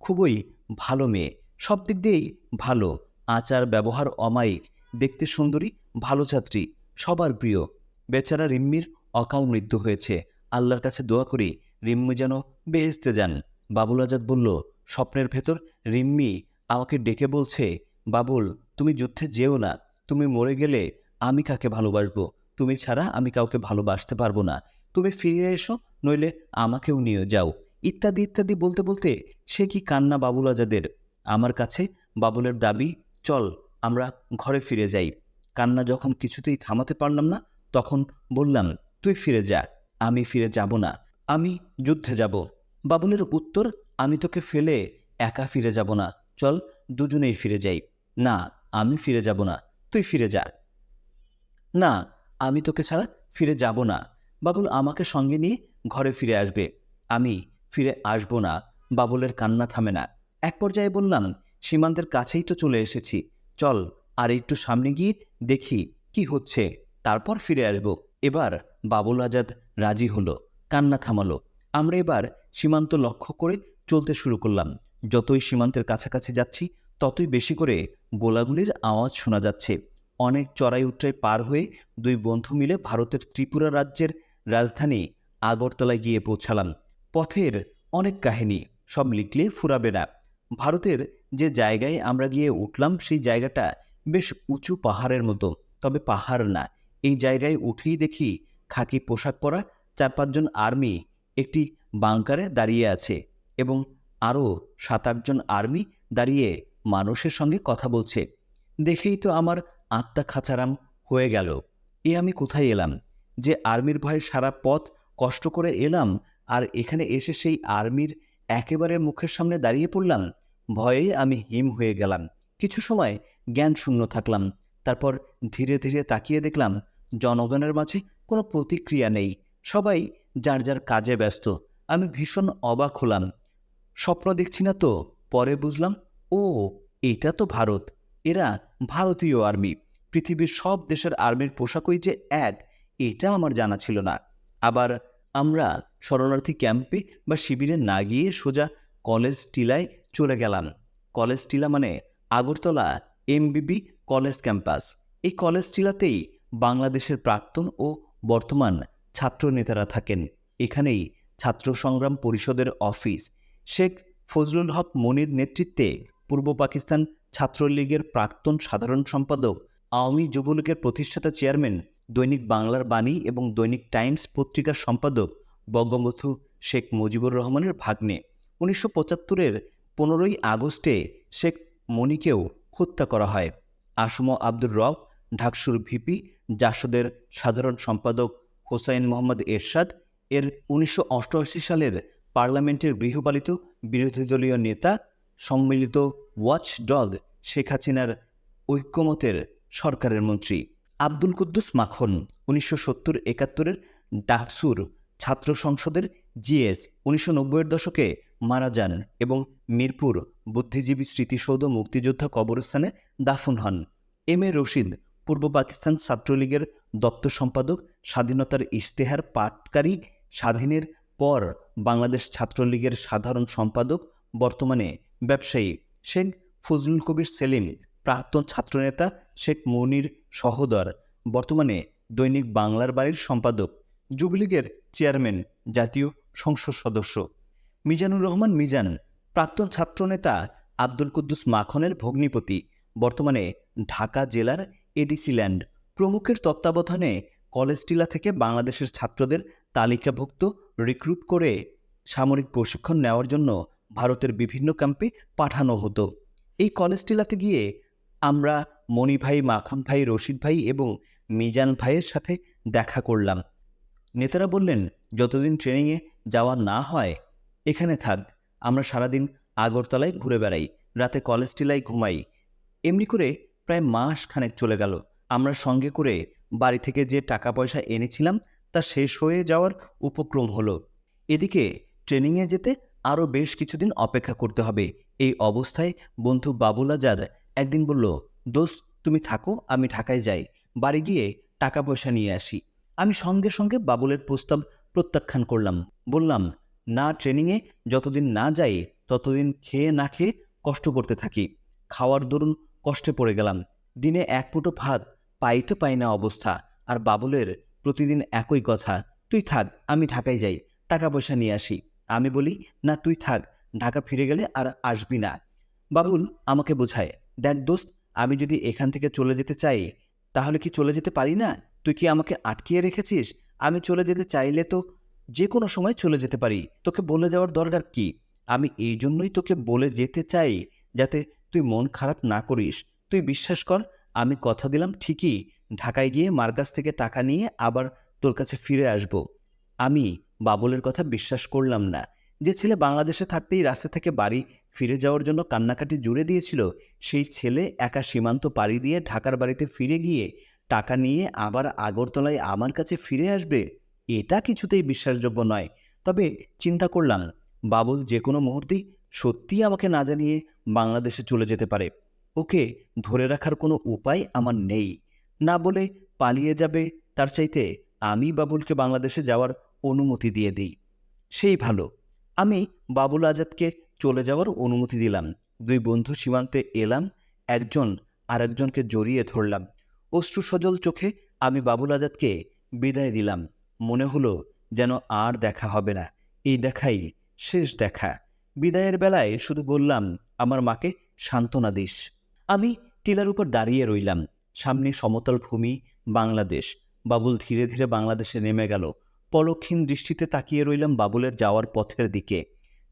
খুবই ভালো মেয়ে, সব দিক দিয়েই ভালো, আচার ব্যবহার অমায়িক, দেখতে সুন্দরী, ভালো ছাত্রী, সবার প্রিয়। বেচারা রিম্মির অকাল মৃত্যু হয়েছে। আল্লাহর কাছে দোয়া করি রিম্মি যেন বেহেশতে যান। বাবুল আজাদ বলল, স্বপ্নের ভেতর রিম্মি আমাকে ডেকে বলছে, বাবুল তুমি যুদ্ধে যেও না, তুমি মরে গেলে আমি কাকে ভালোবাসবো, তুমি ছাড়া আমি কাউকে ভালোবাসতে পারবো না, তুমি ফিরে এসো, নইলে আমাকেও নিয়ে যাও, ইত্যাদি ইত্যাদি বলতে বলতে সে কি কান্না বাবুল আজাদের। আমার কাছে বাবুলের দাবি, চল আমরা ঘরে ফিরে যাই। কান্না যখন কিছুতেই থামাতে পারলাম না, তখন বললাম, তুই ফিরে যা, আমি ফিরে যাব না, আমি যুদ্ধে যাব। বাবুলের উত্তর, আমি তোকে ফেলে একা ফিরে যাব না, চল দুজনেই ফিরে যাই। না, আমি ফিরে যাব না, তুই ফিরে যা। না, আমি তোকে ছাড়া ফিরে যাব না। বাবুল আমাকে সঙ্গে নিয়ে ঘরে ফিরে আসবে, আমি ফিরে আসব না। বাবুলের কান্না থামে না। এক পর্যায়ে বললাম, সীমান্তের কাছেই তো চলে এসেছি, চল আর একটু সামনে গিয়ে দেখি কি হচ্ছে, তারপর ফিরে আসব। এবার বাবুল আজাদ রাজি হলো, কান্না থামালো। আমরা এবার সীমান্ত লক্ষ্য করে চলতে শুরু করলাম। যতই সীমান্তের কাছাকাছি যাচ্ছি ততই বেশি করে গোলাগুলির আওয়াজ শোনা যাচ্ছে। অনেক চড়াই উতরাই পার হয়ে 2 বন্ধু মিলে ভারতের ত্রিপুরা রাজ্যের রাজধানী আগরতলায় গিয়ে পৌঁছালাম। পথের অনেক কাহিনী, সব লিখলে ফুরাবে না। ভারতের যে জায়গায় আমরা গিয়ে উঠলাম সেই জায়গাটা বেশ উঁচু পাহাড়ের মতো, তবে পাহাড় না। এই জায়গায় উঠেই দেখি খাকি পোশাক পরা 4-5 জন আর্মি একটি বাংকারে দাঁড়িয়ে আছে এবং আরও 7-8 জন আর্মি দাঁড়িয়ে মানুষের সঙ্গে কথা বলছে। দেখেই তো আমার আত্মা খাঁচারাম হয়ে গেল। আমি কোথায় এলাম? যে আর্মির ভয়ে সারা পথ কষ্ট করে এলাম, আর এখানে এসে সেই আর্মির একেবারে মুখের সামনে দাঁড়িয়ে পড়লাম। ভয়ে আমি হিম হয়ে গেলাম। কিছু সময় জ্ঞান শূন্য থাকলাম। তারপর ধীরে ধীরে তাকিয়ে দেখলাম জনগণের মাঝে কোনো প্রতিক্রিয়া নেই, সবাই যার যার কাজে ব্যস্ত। আমি ভীষণ অবাক হলাম। স্বপ্ন দেখছি না তো? পরে বুঝলাম, ও এটা তো ভারত, এরা ভারতীয় আর্মি। পৃথিবীর সব দেশের আর্মির পোশাকই যে এক, এটা আমার জানা ছিল না। আবার আমরা শরণার্থী ক্যাম্পে বা শিবিরে না গিয়ে সোজা কলেজ টিলায় চলে গেলাম। কলেজ টিলা মানে আগরতলা এমবিবি কলেজ ক্যাম্পাস। এই কলেজ টিলাতেই বাংলাদেশের প্রাক্তন ও বর্তমান ছাত্র নেতারা থাকেন। এখানেই ছাত্র সংগ্রাম পরিষদের অফিস। শেখ ফজলুল হক মনির নেতৃত্বে পূর্ব পাকিস্তান ছাত্রলীগের প্রাক্তন সাধারণ সম্পাদক, আওয়ামী যুবলীগের প্রতিষ্ঠাতা চেয়ারম্যান, দৈনিক বাংলার বাণী এবং দৈনিক টাইমস পত্রিকার সম্পাদক বঙ্গবন্ধু শেখ মুজিবুর রহমানের ভাগ্নে। 1975-এর 15ই আগস্টে শেখ মনিকেও হত্যা করা হয়। আসম আব্দুর রব ঢাকসুর ভিপি, জাসদের সাধারণ সম্পাদক হোসাইন মোহাম্মদ এরশাদ এর 1988 সালের পার্লামেন্টের গৃহপালিত বিরোধী দলীয় নেতা, সম্মিলিত ওয়াচডগ শেখ হাসিনার ঐক্যমতের সরকারের মন্ত্রী আব্দুল কুদ্দুস মাখন, 1970-71-এর ডাকসুর ছাত্র সংসদের জিএস, 1990-এর দশকে মারা যান এবং মিরপুর বুদ্ধিজীবী স্মৃতিসৌধ মুক্তিযোদ্ধা কবরস্থানে দাফন হন। এম এ রশিদ, পূর্ব পাকিস্তান ছাত্রলীগের দপ্তর সম্পাদক, স্বাধীনতার ইশতেহার পাঠকারী, স্বাধীনের পর বাংলাদেশ ছাত্রলীগের সাধারণ সম্পাদক, বর্তমানে ব্যবসায়ী। শেখ ফজলুল কবির সেলিম, প্রাক্তন ছাত্রনেতা শেখ মনির সহোদর, বর্তমানে দৈনিক বাংলার বাড়ির সম্পাদক, যুবলীগের চেয়ারম্যান, জাতীয় সংসদ সদস্য। মিজানুর রহমান মিজান, প্রাক্তন ছাত্রনেতা আব্দুল কুদ্দুস মাখনের ভগ্নিপতি, বর্তমানে ঢাকা জেলার এডিসি ল্যান্ড প্রমুখের তত্ত্বাবধানে কলেজ টিলা থেকে বাংলাদেশের ছাত্রদের তালিকাভুক্ত রিক্রুট করে সামরিক প্রশিক্ষণ নেওয়ার জন্য ভারতের বিভিন্ন ক্যাম্পে পাঠানো হতো। এই কলেজ টিলাতে গিয়ে আমরা মণি ভাই, মাখন ভাই, রশিদ ভাই এবং মিজান ভাইয়ের সাথে দেখা করলাম। নেতারা বললেন, যতদিন ট্রেনিংয়ে যাওয়া না হয় এখানে থাক, আমরা সারাদিন আগরতলায় ঘুরে বেড়াই, রাতে কলেজ টিলায় ঘুমাই। এমনি করে প্রায় মাস খানেক চলে গেল। আমরা সঙ্গে করে বাড়ি থেকে যে টাকা পয়সা এনেছিলাম তা শেষ হয়ে যাওয়ার উপক্রম হলো। এদিকে ট্রেনিংয়ে যেতে আরও বেশ কিছুদিন অপেক্ষা করতে হবে। এই অবস্থায় বন্ধু বাবুল আজাদ একদিন বলল, দোস্ত তুমি থাকো, আমি ঢাকায় যাই, বাড়ি গিয়ে টাকা পয়সা নিয়ে আসি। আমি সঙ্গে সঙ্গে বাবুলের প্রস্তাব প্রত্যাখ্যান করলাম। বললাম, না, ট্রেনিংয়ে যতদিন না যাই ততদিন খেয়ে না খেয়ে কষ্ট করতে থাকি। খাওয়ার দরুন কষ্টে পড়ে গেলাম। দিনে এক মুঠো ভাত পাই তো পাই না অবস্থা। আর বাবুলের প্রতিদিন একই কথা, তুই থাক, আমি ঢাকায় যাই, টাকা পয়সা নিয়ে আসি। আমি বলি, না তুই থাক, ঢাকা ফিরে গেলে আর আসবি না। বাবুল আমাকে বোঝায়, দেখ দোস্ত, আমি যদি এখান থেকে চলে যেতে চাই তাহলে কি চলে যেতে পারি না? তুই কি আমাকে আটকিয়ে রেখেছিস? আমি চলে যেতে চাইলে তো যে কোনো সময় চলে যেতে পারি, তোকে বলে যাওয়ার দরকার কি? আমি এই জন্যই তোকে বলে যেতে চাই যাতে তুই মন খারাপ না করিস। তুই বিশ্বাস কর, আমি কথা দিলাম ঠিকই ঢাকায় গিয়ে মার কাছ থেকে টাকা নিয়ে আবার তোর কাছে ফিরে আসব। আমি বাবুলের কথা বিশ্বাস করলাম না। যে ছেলে বাংলাদেশে থাকতেই রাস্তা থেকে বাড়ি ফিরে যাওয়ার জন্য কান্নাকাটি জুড়ে দিয়েছিল, সেই ছেলে একা সীমান্ত পাড়ি দিয়ে ঢাকার বাড়িতে ফিরে গিয়ে টাকা নিয়ে আবার আগরতলায় আমার কাছে ফিরে আসবে, এটা কিছুতেই বিশ্বাসযোগ্য নয়। তবে চিন্তা করলাম, বাবুল যে কোনো মুহূর্তেই সত্যিই আমাকে না জানিয়ে বাংলাদেশে চলে যেতে পারে। ওকে ধরে রাখার কোনো উপায় আমার নেই। না বলে পালিয়ে যাবে, তার চাইতে আমি বাবুলকে বাংলাদেশে যাওয়ার অনুমতি দিয়ে দিই, সেই ভালো। আমি বাবুল আজাদকে চলে যাওয়ার অনুমতি দিলাম। দুই বন্ধু সীমান্তে এলাম, একজন আরেকজনকে জড়িয়ে ধরলাম। অশ্রু সজল চোখে আমি বাবুল আজাদকে বিদায় দিলাম। মনে হলো যেন আর দেখা হবে না, এই দেখাই শেষ দেখা। বিদায়ের বেলায় শুধু বললাম, আমার মাকে সান্ত্বনা দিস। আমি টিলার উপর দাঁড়িয়ে রইলাম। সামনে সমতল ভূমি, বাংলাদেশ। বাবুল ধীরে ধীরে বাংলাদেশে নেমে গেল। পলকহীন দৃষ্টিতে তাকিয়ে রইলাম বাবুলের যাওয়ার পথের দিকে।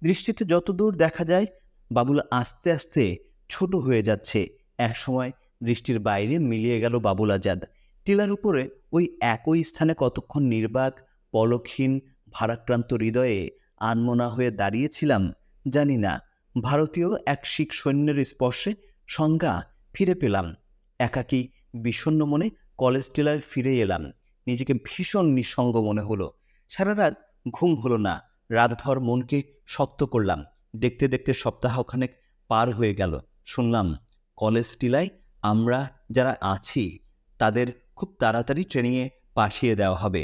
দৃষ্টিতে যতদূর দেখা যায় বাবুল আস্তে আস্তে ছোট হয়ে যাচ্ছে। একসময় দৃষ্টির বাইরে মিলিয়ে গেল বাবুল আজাদ। টিলার উপরে ওই একই স্থানে কতক্ষণ নির্বাক, পলকহীন, ভারাক্রান্ত হৃদয়ে আনমনা হয়ে দাঁড়িয়েছিলাম জানি না। ভারতীয় এক শিখ সৈন্যের স্পর্শে সংজ্ঞা ফিরে পেলাম। একাকী বিষণ্ণ মনে কলেজ টিলায় ফিরে এলাম। নিজেকে ভীষণ নিঃসঙ্গ মনে হলো। সারা রাত ঘুম হলো না। রাতভর মনকে শক্ত করলাম। দেখতে দেখতে সপ্তাহখানেক পার হয়ে গেল। শুনলাম কলেজ টিলায় আমরা যারা আছি তাদের খুব তাড়াতাড়ি ট্রেনিংয়ে পাঠিয়ে দেওয়া হবে।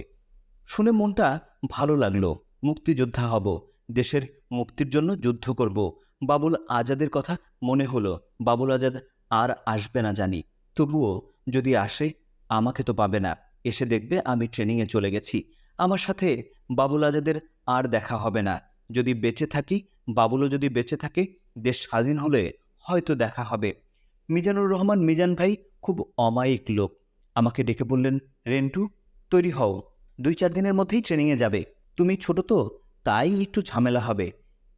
শুনে মনটা ভালো লাগলো। মুক্তিযোদ্ধা হব, দেশের মুক্তির জন্য যুদ্ধ করব। বাবুল আজাদের কথা মনে হলো। বাবুল আজাদ আর আসবে না জানি, তবুও যদি আসে আমাকে তো পাবে না। এসে দেখবে আমি ট্রেনিংয়ে চলে গেছি। আমার সাথে বাবুল আজাদের আর দেখা হবে না। যদি বেঁচে থাকি, বাবুলও যদি বেঁচে থাকে, দেশ স্বাধীন হলে হয়তো দেখা হবে। মিজানুর রহমান মিজান ভাই খুব অমায়িক লোক। আমাকে ডেকে বললেন, রেন্টু, তৈরি হও, 2-4 দিনের মধ্যেই ট্রেনিংয়ে যাবে। তুমি ছোট তো, তাই একটু ঝামেলা হবে।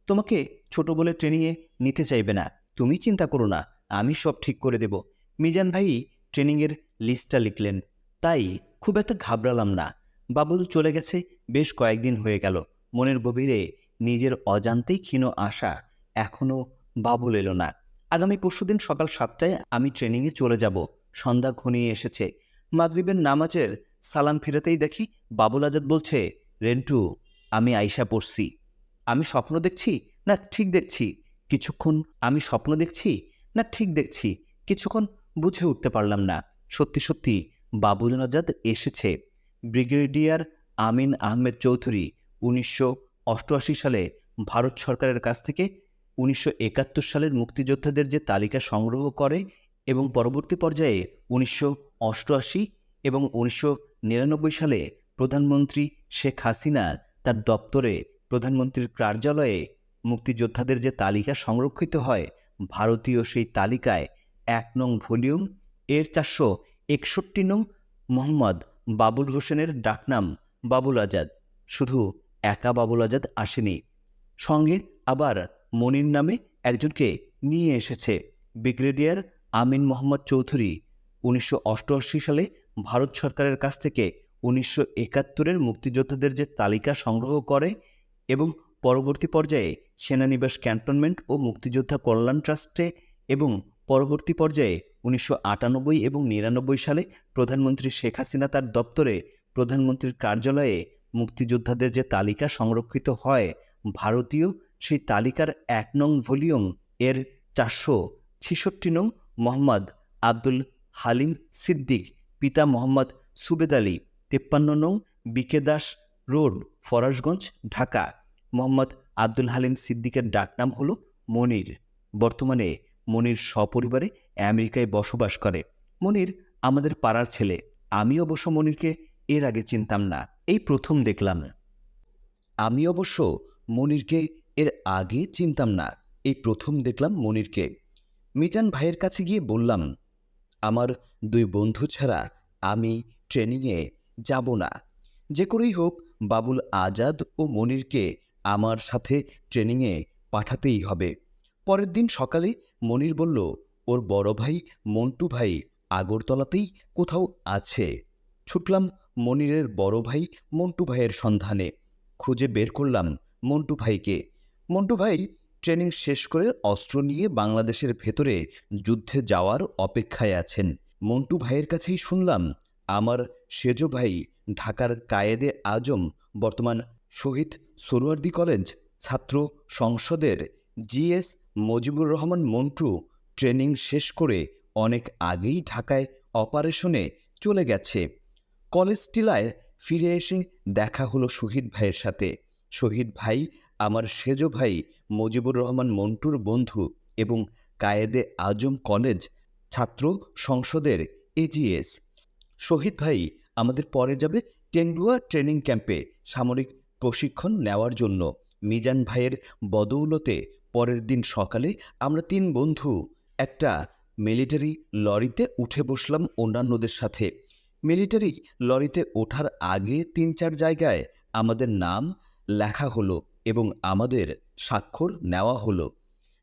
তোমাকে ছোট বলে ট্রেনিংয়ে নিতে চাইবে না। তুমি চিন্তা করো না, আমি সব ঠিক করে দেব। মিজান ভাই ট্রেনিংয়ের লিস্টটা লিখলেন, তাই খুব একটা ঘাবড়ালাম না। বাবুল চলে গেছে বেশ কয়েকদিন হয়ে গেল। মনের গভীরে নিজের অজান্তেই ক্ষীণ আশা, এখনও বাবুল এলো না। আগামী পরশুদিন সকাল 7টায় আমি ট্রেনিংয়ে চলে যাব। সন্ধ্যা ঘনিয়ে এসেছে। মাগরিবের নামাজের সালাম ফিরাতেই দেখি বাবুল আজাদ বলছে, রেন্টু, আমি আইসা পড়ছি। আমি স্বপ্ন দেখছি না ঠিক দেখছি? আমি স্বপ্ন দেখছি না ঠিক দেখছি কিছুক্ষণ বুঝে উঠতে পারলাম না। সত্যি সত্যি বাবুল আজাদ এসেছে। ব্রিগেডিয়ার আমিন আহমেদ চৌধুরী 1988 সালে ভারত সরকারের কাছ থেকে 1971 সালের মুক্তিযোদ্ধাদের যে তালিকা সংগ্রহ করে এবং পরবর্তী পর্যায়ে 1988 এবং 1999 সালে প্রধানমন্ত্রী শেখ হাসিনা তার দপ্তরে প্রধানমন্ত্রীর কার্যালয়ে মুক্তিযোদ্ধাদের যে তালিকা সংরক্ষিত হয়, ভারতীয় সেই তালিকায় 1 নং ভলিউম এর 461 নং মোহাম্মদ বাবুল হোসেনের ডাকনাম বাবুল আজাদ। শুধু একা বাবুল আজাদ আসেনি, সঙ্গে আবার মনির নামে একজনকে নিয়ে এসেছে। ব্রিগেডিয়ার আমিন মোহাম্মদ চৌধুরী 1988 সালে ভারত সরকারের কাছ থেকে 1971-এর মুক্তিযোদ্ধাদের যে তালিকা সংগ্রহ করে এবং পরবর্তী পর্যায়ে সেনানিবাস ক্যান্টনমেন্ট ও মুক্তিযোদ্ধা কল্যাণ ট্রাস্টে এবং পরবর্তী পর্যায়ে 1998 এবং 1999 সালে প্রধানমন্ত্রী শেখ হাসিনা তার দপ্তরে প্রধানমন্ত্রীর কার্যালয়ে মুক্তিযোদ্ধাদের যে তালিকা সংরক্ষিত হয়, ভারতীয় সেই তালিকার 1 নং ভলিউম এর 466 নং মোহাম্মদ আব্দুল হালিম সিদ্দিক, পিতা মোহাম্মদ সুবেদ আলী, 53 নং বিকে দাস রোড, ফরাসগঞ্জ, ঢাকা। মোহাম্মদ আব্দুল হালিম সিদ্দিকের ডাকনাম হলো মনির। বর্তমানে মনির সপরিবারে আমেরিকায় বসবাস করে। মনির আমাদের পাড়ার ছেলে। আমি অবশ্য মনিরকে এর আগে চিনতাম না, এই প্রথম দেখলাম। আমি অবশ্য মনিরকে এর আগে চিনতাম না, এই প্রথম দেখলাম মনিরকে। মিজান ভাইয়ের কাছে গিয়ে বললাম, আমার 2 বন্ধু ছাড়া আমি ট্রেনিংয়ে যাব না। যে করেই হোক বাবুল আজাদ ও মনিরকে আমার সাথে ট্রেনিংয়ে পাঠাতেই হবে। পরের দিন সকালে মনির বলল, ওর বড় ভাই মন্টু ভাই আগরতলাতেই কোথাও আছে। ছুটলাম মনিরের বড় ভাই মন্টু ভাইয়ের সন্ধানে। খুঁজে বের করলাম মন্টু ভাইকে। মন্টু ভাই ট্রেনিং শেষ করে অস্ত্র নিয়ে বাংলাদেশের ভেতরে যুদ্ধে যাওয়ার অপেক্ষায় আছেন। মন্টু ভাইয়ের কাছেই শুনলাম, আমার সেজো ভাই ঢাকার কায়েদে আজম, বর্তমান শহীদ সোহরাওয়ার্দী কলেজ ছাত্র সংসদের জিএস মুজিবুর রহমান মন্টু ট্রেনিং শেষ করে অনেক আগেই ঢাকায় অপারেশনে চলে গেছে। কলেজ টিলায় ফিরে এসে দেখা হলো শহীদ ভাইয়ের সাথে। শহীদ ভাই আমার সেজো ভাই মুজিবুর রহমান মন্টুর বন্ধু এবং কায়েদে আজম কলেজ ছাত্র সংসদের এজিএস। শহীদ ভাই আমাদের পরে যাবে টেন্ডুয়া ট্রেনিং ক্যাম্পে সামরিক প্রশিক্ষণ নেওয়ার জন্য। মিজান ভাইয়ের বদৌলতে পরের দিন সকালে আমরা 3 বন্ধু একটা মিলিটারি লরিতে উঠে বসলাম অন্যান্যদের সাথে। মিলিটারি লরিতে ওঠার আগে 3-4 জায়গায় আমাদের নাম লেখা হলো এবং আমাদের স্বাক্ষর নেওয়া হলো।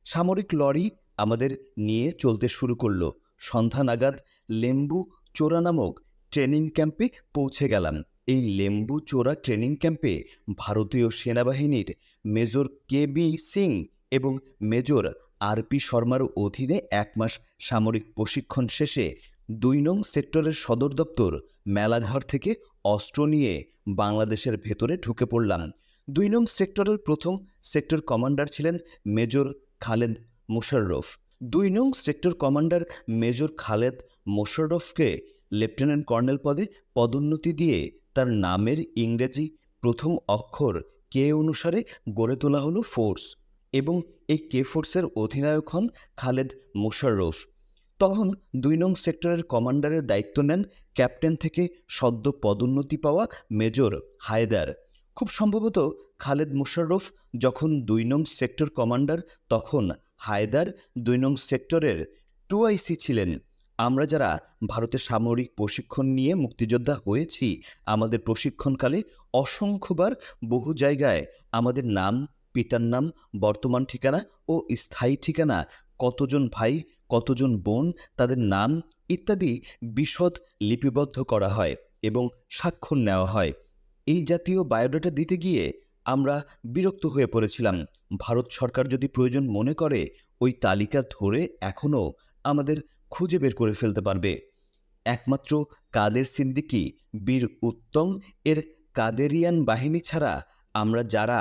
সামরিক লরি আমাদের নিয়ে চলতে শুরু করলো। সন্ধ্যা নাগাদ লেম্বু চোরা নামক ট্রেনিং ক্যাম্পে পৌঁছে গেলাম। এই লেম্বু চোরা ট্রেনিং ক্যাম্পে ভারতীয় সেনাবাহিনীর মেজর কে.বি. সিং এবং মেজর আর.পি. শর্মার অধীনে 1 মাস সামরিক প্রশিক্ষণ শেষে 2 নং সেক্টরের সদর দপ্তর মেলাঘর থেকে অস্ত্র নিয়ে বাংলাদেশের ভেতরে ঢুকে পড়লাম। 2 নং সেক্টরের প্রথম সেক্টর কমান্ডার ছিলেন মেজর খালেদ মোশাররফ। 2 নং সেক্টর কমান্ডার মেজর খালেদ মোশাররফকে লেফটেন্যান্ট কর্নেল পদে পদোন্নতি দিয়ে তার নামের ইংরেজি প্রথম অক্ষর কে অনুসারে গড়ে তোলা হলো ফোর্স এবং এই কে ফোর্সের অধিনায়ক হন খালেদ মোশাররফ। তখন 2 নং সেক্টরের কমান্ডারের দায়িত্ব নেন ক্যাপ্টেন থেকে সদ্য পদোন্নতি পাওয়া মেজর হায়দার। খুব সম্ভবত খালেদ মোশাররফ যখন 2 নং সেক্টর কমান্ডার, তখন হায়দার 2 নং সেক্টরের 2IC ছিলেন। আমরা যারা ভারতে সামরিক প্রশিক্ষণ নিয়ে মুক্তিযোদ্ধা হয়েছি, আমাদের প্রশিক্ষণকালে অসংখ্যবার বহু জায়গায় আমাদের নাম, পিতার নাম, বর্তমান ঠিকানা ও স্থায়ী ঠিকানা, কতজন ভাই, কতজন বোন, তাদের নাম ইত্যাদি বিশদ লিপিবদ্ধ করা হয় এবং স্বাক্ষর নেওয়া হয়। এই জাতীয় বায়োডাটা দিতে গিয়ে আমরা বিরক্ত হয়ে পড়েছিলাম। ভারত সরকার যদি প্রয়োজন মনে করে ওই তালিকা ধরে এখনও আমাদের খুঁজে বের করে ফেলতে পারবে। একমাত্র কাদের সিদ্দিকী বীর উত্তম এর কাদেরিয়ান বাহিনী ছাড়া আমরা যারা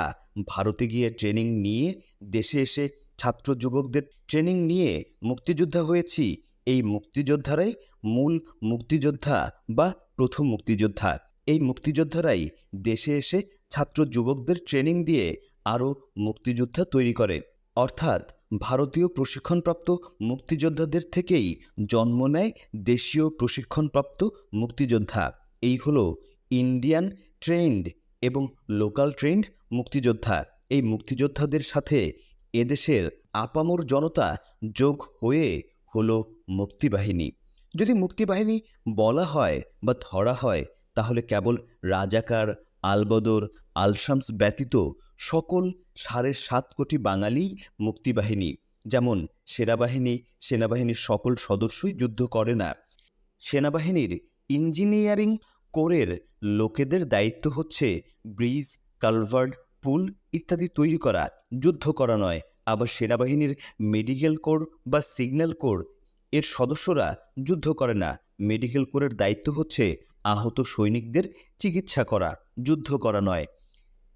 ভারতে গিয়ে ট্রেনিং নিয়ে দেশে এসে ছাত্র যুবকদের ট্রেনিং নিয়ে মুক্তিযোদ্ধা হয়েছি, এই মুক্তিযোদ্ধারাই মূল মুক্তিযোদ্ধা বা প্রথম মুক্তিযোদ্ধা। এই মুক্তিযোদ্ধারাই দেশে এসে ছাত্র যুবকদের ট্রেনিং দিয়ে আরও মুক্তিযোদ্ধা তৈরি করে। অর্থাৎ ভারতীয় প্রশিক্ষণপ্রাপ্ত মুক্তিযোদ্ধাদের থেকেই জন্ম নেয় দেশীয় প্রশিক্ষণপ্রাপ্ত মুক্তিযোদ্ধা। এই হলো ইন্ডিয়ান ট্রেন্ড এবং লোকাল ট্রেন্ড মুক্তিযোদ্ধা। এই মুক্তিযোদ্ধাদের সাথে এদেশের আপামর জনতা যোগ হয়ে হলো মুক্তিবাহিনী। যদি মুক্তিবাহিনী বলা হয় বা ধরা হয়, তাহলে কেবল রাজাকার, আলবদর, আলশামস ব্যতীত সকল 7.5 কোটি বাঙালিই মুক্তিবাহিনী। যেমন সেনাবাহিনীর সকল সদস্যই যুদ্ধ করে না। সেনাবাহিনীর ইঞ্জিনিয়ারিং কোরের লোকেদের দায়িত্ব হচ্ছে ব্রিজ, কালভার্ট, পুল ইত্যাদি তৈরি করা, যুদ্ধ করা নয়। আবার সেনাবাহিনীর মেডিকেল কোর বা সিগন্যাল কোর এর সদস্যরা যুদ্ধ করে না। মেডিকেল কোরের দায়িত্ব হচ্ছে আহত সৈনিকদের চিকিৎসা করা, যুদ্ধ করা নয়।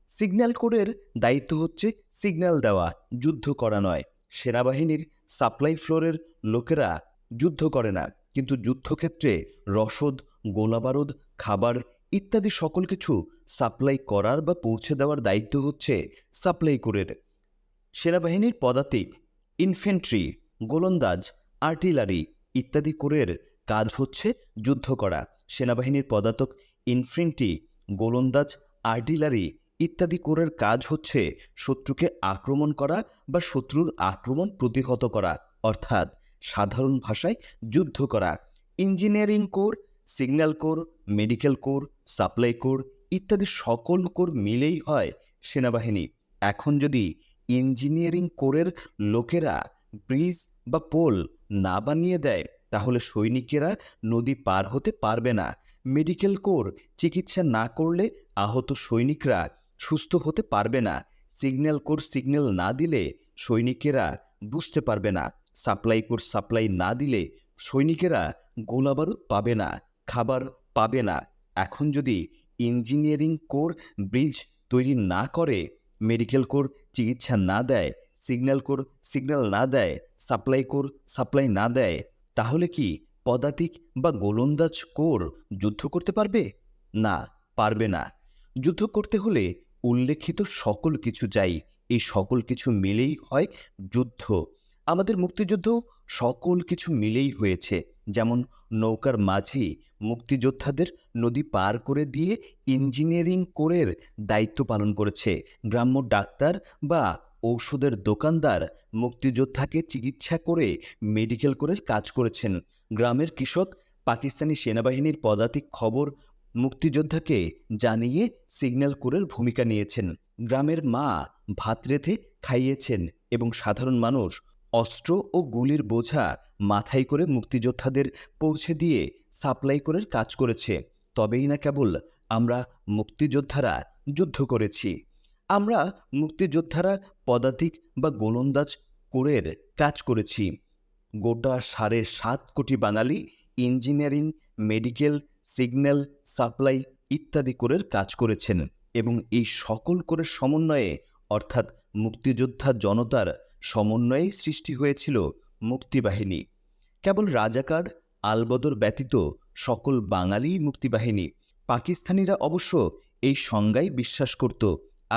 সিগন্যাল কোরের দায়িত্ব হচ্ছে সিগন্যাল দেওয়া, যুদ্ধ করা নয়। সেনাবাহিনীর সাপ্লাই ফ্লোরের লোকেরা যুদ্ধ করে না, কিন্তু যুদ্ধক্ষেত্রে রসদ, গোলাবারুদ, খাবার ইত্যাদি সকল কিছু সাপ্লাই করার বা পৌঁছে দেওয়ার দায়িত্ব হচ্ছে সাপ্লাই কোরের। সেনাবাহিনীর পদাতিক, ইনফেন্ট্রি, গোলন্দাজ, আর্টিলারি ইত্যাদি কোরের কাজ হচ্ছে যুদ্ধ করা। সেনাবাহিনীর পদাতিক, ইনফেন্ট্রি, গোলন্দাজ, আর্টিলারি ইত্যাদি কোরের কাজ হচ্ছে শত্রুকে আক্রমণ করা বা শত্রুর আক্রমণ প্রতিহত করা, অর্থাৎ সাধারণ ভাষায় যুদ্ধ করা। Engineering core, signal core, medical core, supply core ইত্যাদি সকল কোর মিলেই হয় সেনাবাহিনী। এখন যদি ইঞ্জিনিয়ারিং কোরের লোকেরা ব্রিজ বা পোল না বানিয়ে দেয়, তাহলে সৈনিকেরা নদী পার হতে পারবে না। মেডিকেল কোর চিকিৎসা না করলে আহত সৈনিকরা সুস্থ হতে পারবে না। সিগন্যাল কোর সিগন্যাল না দিলে সৈনিকেরা বুঝতে পারবে না। সাপ্লাই কোর সাপ্লাই না দিলে সৈনিকেরা গোলাবারুদ পাবে না, খাবার পাবে না। এখন যদি ইঞ্জিনিয়ারিং কোর ব্রিজ তৈরি না করে, মেডিকেল কোর চিকিৎসা না দেয়, সিগন্যাল কোর সিগন্যাল না দেয়, সাপ্লাই কোর সাপ্লাই না দেয়, তাহলে কি পদাতিক বা গোলন্দাজ কোর যুদ্ধ করতে পারবে? না, পারবে না। যুদ্ধ করতে হলে উল্লেখিত সকল কিছু চাই। এই সকল কিছু মিলেই হয় যুদ্ধ। আমাদের মুক্তিযুদ্ধ সকল কিছু মিলেই হয়েছে। যেমন নৌকার মাঝি মুক্তিযোদ্ধাদের নদী পার করে দিয়ে ইঞ্জিনিয়ারিং কোরের দায়িত্ব পালন করেছে। গ্রাম্য ডাক্তার বা ঔষধের দোকানদার মুক্তিযোদ্ধাকে চিকিৎসা করে মেডিকেল কোরের কাজ করেছেন। গ্রামের কৃষক পাকিস্তানি সেনাবাহিনীর পদাতিক খবর মুক্তিযোদ্ধাকে জানিয়ে সিগন্যাল কোরের ভূমিকা নিয়েছেন। গ্রামের মা ভাত রেঁধে খাইয়েছেন এবং সাধারণ মানুষ অস্ত্র ও গুলির বোঝা মাথায় করে মুক্তিযোদ্ধাদের পৌঁছে দিয়ে সাপ্লাই কোরের কাজ করেছে। তবেই না কেবল আমরা মুক্তিযোদ্ধারা যুদ্ধ করেছি। আমরা মুক্তিযোদ্ধারা পদাতিক বা গোলন্দাজ কোরের কাজ করেছি। গোটা 7.5 কোটি বাঙালি ইঞ্জিনিয়ারিং, মেডিকেল, সিগন্যাল, সাপ্লাই ইত্যাদি কোরের কাজ করেছেন এবং এই সকল কোরের সমন্বয়ে, অর্থাৎ মুক্তিযোদ্ধা জনতার সমন্বয়ে সৃষ্টি হয়েছিল মুক্তিবাহিনী। কেবল রাজাকার, আলবদর ব্যতীত সকল বাঙালি মুক্তিবাহিনী। পাকিস্তানিরা অবশ্য এই সংজ্ঞায় বিশ্বাস করত,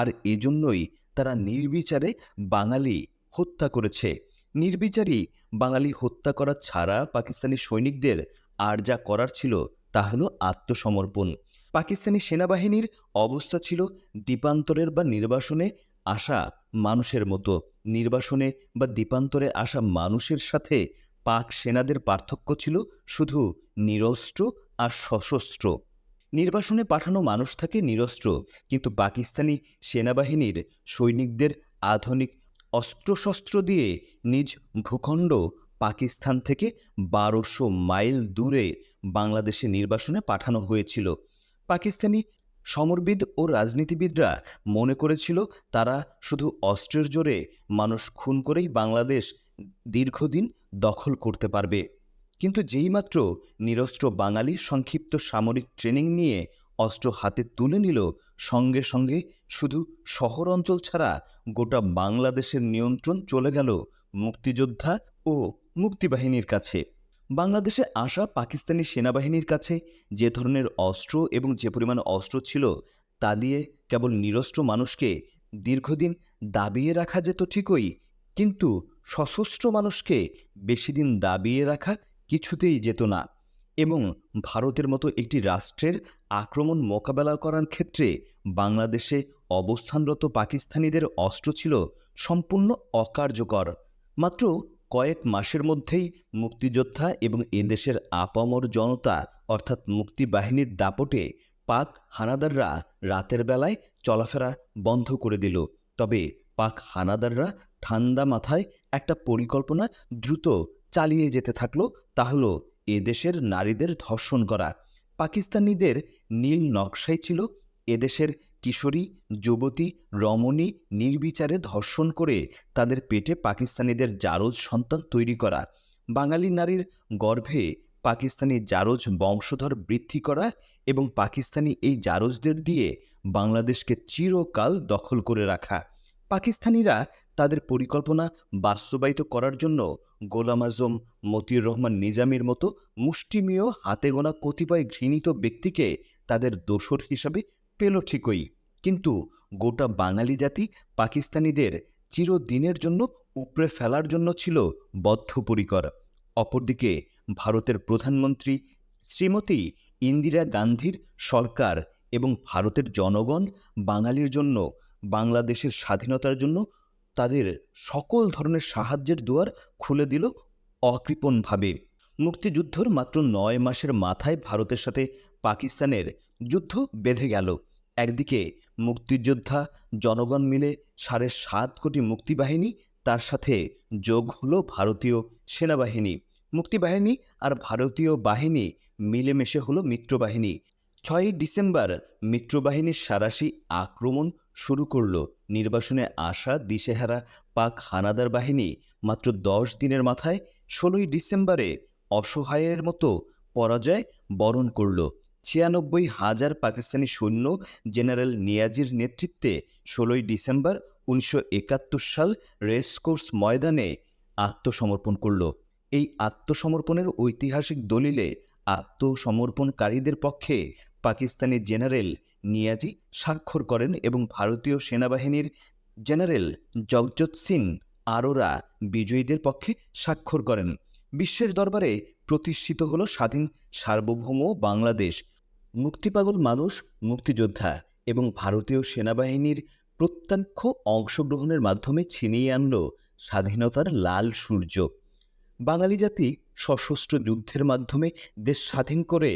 আর এজন্যই তারা নির্বিচারে বাঙালি হত্যা করেছে। নির্বিচারী বাঙালি হত্যা করা ছাড়া পাকিস্তানি সৈনিকদের আর যা করার ছিল তা হলো আত্মসমর্পণ। পাকিস্তানি সেনাবাহিনীর অবস্থা ছিল দ্বীপান্তরের বা নির্বাসনে আসা মানুষের মতো। নির্বাসনে বা দ্বীপান্তরে আসা মানুষের সাথে পাক সেনাদের পার্থক্য ছিল শুধু নিরস্ত্র আর সশস্ত্র। নির্বাসনে পাঠানো মানুষ থাকে নিরস্ত্র, কিন্তু পাকিস্তানি সেনাবাহিনীর সৈনিকদের আধুনিক অস্ত্রশস্ত্র দিয়ে নিজ ভূখণ্ড পাকিস্তান থেকে 1200 মাইল দূরে বাংলাদেশে নির্বাসনে পাঠানো হয়েছিল। পাকিস্তানি সমরবিদ ও রাজনীতিবিদরা মনে করেছিল তারা শুধু অস্ত্রের জোরে মানুষ খুন করেই বাংলাদেশ দীর্ঘদিন দখল করতে পারবে। কিন্তু যেইমাত্র নিরস্ত্র বাঙালি সংক্ষিপ্ত সামরিক ট্রেনিং নিয়ে অস্ত্র হাতে তুলে নিল, সঙ্গে সঙ্গে শুধু শহর অঞ্চল ছাড়া গোটা বাংলাদেশের নিয়ন্ত্রণ চলে গেল মুক্তিযোদ্ধা ও মুক্তিবাহিনীর কাছে। বাংলাদেশে আসা পাকিস্তানি সেনাবাহিনীর কাছে যে ধরনের অস্ত্র এবং যে পরিমাণ অস্ত্র ছিল, তা দিয়ে কেবল নিরস্ত্র মানুষকে দীর্ঘদিন দাবিয়ে রাখা যেত ঠিকই, কিন্তু সশস্ত্র মানুষকে বেশি দিন দাবিয়ে রাখা কিছুতেই যেত না। এবং ভারতের মতো একটি রাষ্ট্রের আক্রমণ মোকাবেলা করার ক্ষেত্রে বাংলাদেশে অবস্থানরত পাকিস্তানিদের অস্ত্র ছিল সম্পূর্ণ অকার্যকর। মাত্র কয়েক মাসের মধ্যেই মুক্তিযোদ্ধা এবং এদেশের আপামর জনতা অর্থাৎ মুক্তিবাহিনীর দাপটে পাক হানাদাররা রাতের বেলায় চলাফেরা বন্ধ করে দিল। তবে পাক হানাদাররা ঠান্ডা মাথায় একটা পরিকল্পনা দ্রুত চালিয়ে যেতে থাকলো, তা হলো এদেশের নারীদের ধর্ষণ করা। পাকিস্তানিদের নীল নকশাই ছিল এদেশের কিশোরী, যুবতী, রমণী নির্বিচারে ধর্ষণ করে তাদের পেটে পাকিস্তানিদের জারজ সন্তান তৈরি করা, বাঙালি নারীর গর্ভে পাকিস্তানি জারজ বংশধর বৃদ্ধি করা এবং পাকিস্তানি এই জারজদের দিয়ে বাংলাদেশকে চিরকাল দখল করে রাখা। পাকিস্তানিরা তাদের পরিকল্পনা বাস্তবায়িত করার জন্য গোলাম আজম, মতিউর রহমান নিজামীর মতো মুষ্টিমেয় হাতে গোনা কতিপয় ঘৃণিত ব্যক্তিকে তাদের দোসর হিসাবে পেল ঠিকই, কিন্তু গোটা বাঙালি জাতি পাকিস্তানিদের চিরদিনের জন্য উপড়ে ফেলার জন্য ছিল বদ্ধপরিকর। অপরদিকে ভারতের প্রধানমন্ত্রী শ্রীমতী ইন্দিরা গান্ধীর সরকার এবং ভারতের জনগণ বাঙালির জন্য, বাংলাদেশের স্বাধীনতার জন্য তাদের সকল ধরনের সাহায্যের দুয়ার খুলে দিল অকৃপণভাবে। মুক্তিযুদ্ধর মাত্র 9 মাসের মাথায় ভারতের সাথে পাকিস্তানের যুদ্ধ বেঁধে গেল। একদিকে মুক্তিযোদ্ধা জনগণ মিলে 7.5 কোটি মুক্তিবাহিনী, তার সাথে যোগ হলো ভারতীয় সেনাবাহিনী। মুক্তিবাহিনী আর ভারতীয় বাহিনী মিলেমিশে হলো মিত্রবাহিনী। 6ই ডিসেম্বর মিত্রবাহিনীর সাঁড়াশি আক্রমণ শুরু করল। নির্বাসনে আসা দিশেহারা পাক হানাদার বাহিনী মাত্র 10 দিনের মাথায় 16ই ডিসেম্বরে অসহায়ের মতো পরাজয় বরণ করল। 96,000 পাকিস্তানি সৈন্য জেনারেল নিয়াজির নেতৃত্বে 16ই ডিসেম্বর 1971 সাল রেসকোর্স ময়দানে আত্মসমর্পণ করল। এই আত্মসমর্পণের ঐতিহাসিক দলিলে আত্মসমর্পণকারীদের পক্ষে পাকিস্তানি জেনারেল নিয়াজি স্বাক্ষর করেন এবং ভারতীয় সেনাবাহিনীর জেনারেল জগজত সিং আরোরা বিজয়ীদের পক্ষে স্বাক্ষর করেন। বিশ্বের দরবারে প্রতিষ্ঠিত হল স্বাধীন সার্বভৌম বাংলাদেশ। মুক্তিপাগল মানুষ, মুক্তিযোদ্ধা এবং ভারতীয় সেনাবাহিনীর প্রত্যক্ষ অংশগ্রহণের মাধ্যমে ছিনিয়ে আনল স্বাধীনতার লাল সূর্য। বাঙালি জাতি সশস্ত্র যুদ্ধের মাধ্যমে দেশ স্বাধীন করে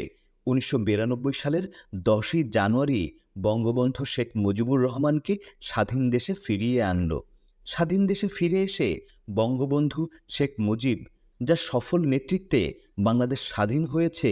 1992 সালের 10ই জানুয়ারি বঙ্গবন্ধু শেখ মুজিবুর রহমানকে স্বাধীন দেশে ফিরিয়ে আনল। স্বাধীন দেশে ফিরে এসে বঙ্গবন্ধু শেখ মুজিব যা সফল নেতৃত্বে বাংলাদেশ স্বাধীন হয়েছে,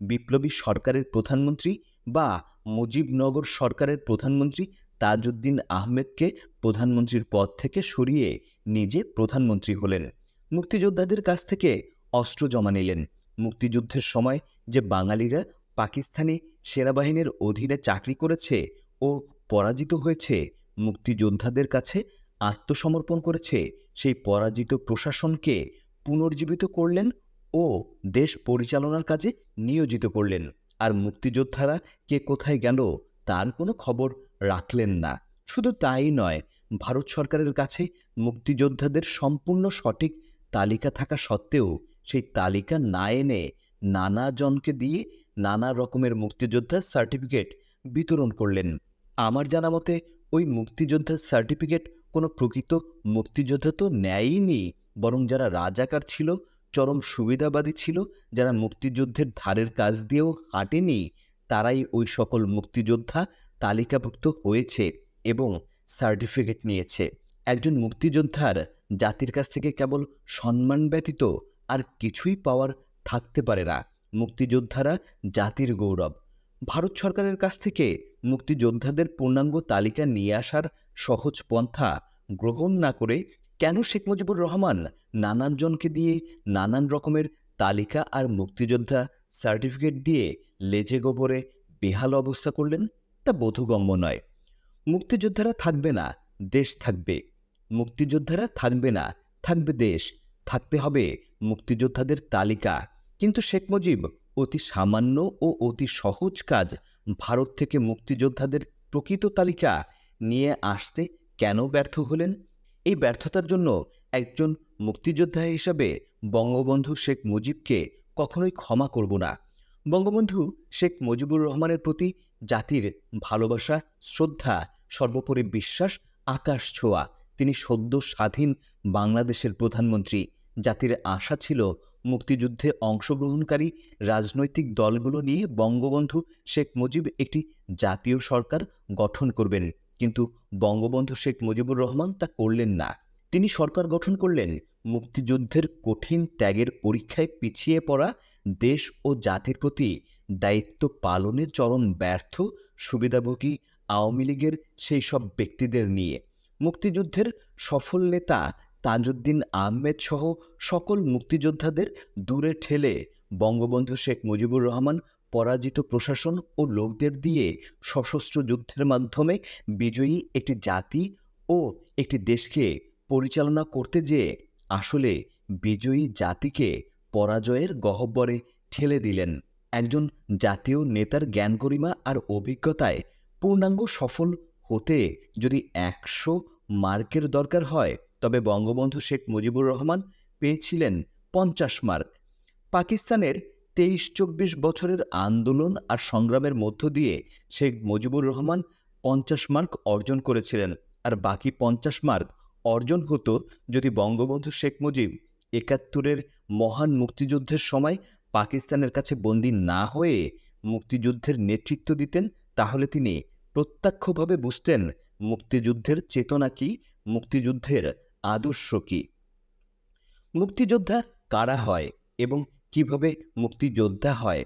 বিপ্লবী সরকারের প্রধানমন্ত্রী বা মুজিবনগর সরকারের প্রধানমন্ত্রী তাজউদ্দিন আহমেদকে প্রধানমন্ত্রীর পদ থেকে সরিয়ে নিজে প্রধানমন্ত্রী হলেন। মুক্তিযোদ্ধাদের কাছ থেকে অস্ত্র জমা নিলেন। মুক্তিযুদ্ধের সময় যে বাঙালিরা পাকিস্তানি সেনাবাহিনীর অধীনে চাকরি করেছে ও পরাজিত হয়েছে, মুক্তিযোদ্ধাদের কাছে আত্মসমর্পণ করেছে, সেই পরাজিত প্রশাসনকে পুনর্জীবিত করলেন ও দেশ পরিচালনার কাজে নিয়োজিত করলেন। আর মুক্তিযোদ্ধারা কে কোথায় গেল তার কোনো খবর রাখলেন না। শুধু তাই নয়, ভারত সরকারের কাছে মুক্তিযোদ্ধাদের সম্পূর্ণ সঠিক তালিকা থাকা সত্ত্বেও সেই তালিকা না এনে নানা জনকে দিয়ে নানা রকমের মুক্তিযোদ্ধার সার্টিফিকেট বিতরণ করলেন। আমার জানা মতে ওই মুক্তিযোদ্ধার সার্টিফিকেট কোনো প্রকৃত মুক্তিযোদ্ধা তো নেয়নি, বরং যারা রাজাকার ছিল, চরম সুবিধাবাদী ছিল, যারা মুক্তিযুদ্ধের ধারের কাজ দিয়েও হাঁটেনি, তারাই ওই সকল মুক্তিযোদ্ধা তালিকাভুক্ত হয়েছে এবং সার্টিফিকেট নিয়েছে। একজন মুক্তিযোদ্ধার জাতির কাছ থেকে কেবল সম্মান ব্যতীত আর কিছুই পাওয়ার থাকতে পারে না। মুক্তিযোদ্ধারা জাতির গৌরব। ভারত সরকারের কাছ থেকে মুক্তিযোদ্ধাদের পূর্ণাঙ্গ তালিকা নিয়ে আসার সহজ পন্থা গ্রহণ না করে কেন শেখ মুজিবুর রহমান নানান জনকে দিয়ে নানান রকমের তালিকা আর মুক্তিযোদ্ধা সার্টিফিকেট দিয়ে লেজে গোবরে বেহাল অবস্থা করলেন, তা বোধগম্য নয়। মুক্তিযোদ্ধারা থাকবে না, দেশ থাকবে। মুক্তিযোদ্ধারা থাকবে না, থাকবে দেশ। থাকতে হবে মুক্তিযোদ্ধাদের তালিকা। কিন্তু শেখ মুজিব অতি সামান্য ও অতি সহজ কাজ ভারত থেকে মুক্তিযোদ্ধাদের প্রকৃত তালিকা নিয়ে আসতে কেন ব্যর্থ হলেন? এই ব্যর্থতার জন্য একজন মুক্তিযোদ্ধা হিসাবে বঙ্গবন্ধু শেখ মুজিবকে কখনোই ক্ষমা করব না। বঙ্গবন্ধু শেখ মুজিবুর রহমানের প্রতি জাতির ভালোবাসা, শ্রদ্ধা, সর্বোপরি বিশ্বাস আকাশ ছোঁয়া। তিনি সদ্য স্বাধীন বাংলাদেশের প্রধানমন্ত্রী। জাতির আশা ছিল মুক্তিযুদ্ধে অংশগ্রহণকারী রাজনৈতিক দলগুলো নিয়ে বঙ্গবন্ধু শেখ মুজিব একটি জাতীয় সরকার গঠন করবেন, কিন্তু বঙ্গবন্ধু শেখ মুজিবুর রহমান তা করলেন না। তিনি সরকার গঠন করলেন মুক্তিযুদ্ধের কঠিন ত্যাগের পরীক্ষায় পিছিয়ে পড়া দেশ ও জাতির প্রতি দায়িত্ব পালনে চরম ব্যর্থ সুবিধাভোগী আওয়ামী লীগের সেই সব ব্যক্তিদের নিয়ে। মুক্তিযুদ্ধের সফল নেতা তাজউদ্দিন আহমেদ সহ সকল মুক্তিযোদ্ধাদের দূরে ঠেলে বঙ্গবন্ধু শেখ মুজিবুর রহমান পরাজিত প্রশাসন ও লোকদের দিয়ে সশস্ত্র যুদ্ধের মাধ্যমে বিজয়ী একটি জাতি ও একটি দেশকে পরিচালনা করতে যেয়ে আসলে বিজয়ী জাতিকে পরাজয়ের গহ্বরে ঠেলে দিলেন। একজন জাতীয় নেতার জ্ঞান গরিমা আর অভিজ্ঞতায় পূর্ণাঙ্গ সফল হতে যদি 100 মার্কের দরকার হয়, তবে বঙ্গবন্ধু শেখ মুজিবুর রহমান পেয়েছিলেন 50 মার্ক। পাকিস্তানের 23-24 বছরের আন্দোলন আর সংগ্রামের মধ্য দিয়ে শেখ মুজিবুর রহমান 50 মার্ক অর্জন করেছিলেন, আর বাকি 50 মার্ক অর্জন হতো যদি বঙ্গবন্ধু শেখ মুজিব 71-এর মহান মুক্তিযুদ্ধের সময় পাকিস্তানের কাছে বন্দী না হয়ে মুক্তিযুদ্ধের নেতৃত্ব দিতেন। তাহলে তিনি প্রত্যক্ষভাবে বুঝতেন মুক্তিযুদ্ধের চেতনা কি, মুক্তিযুদ্ধের আদর্শ কি। মুক্তিযোদ্ধা কারা হয় এবং কিভাবে মুক্তিযোদ্ধা হয়?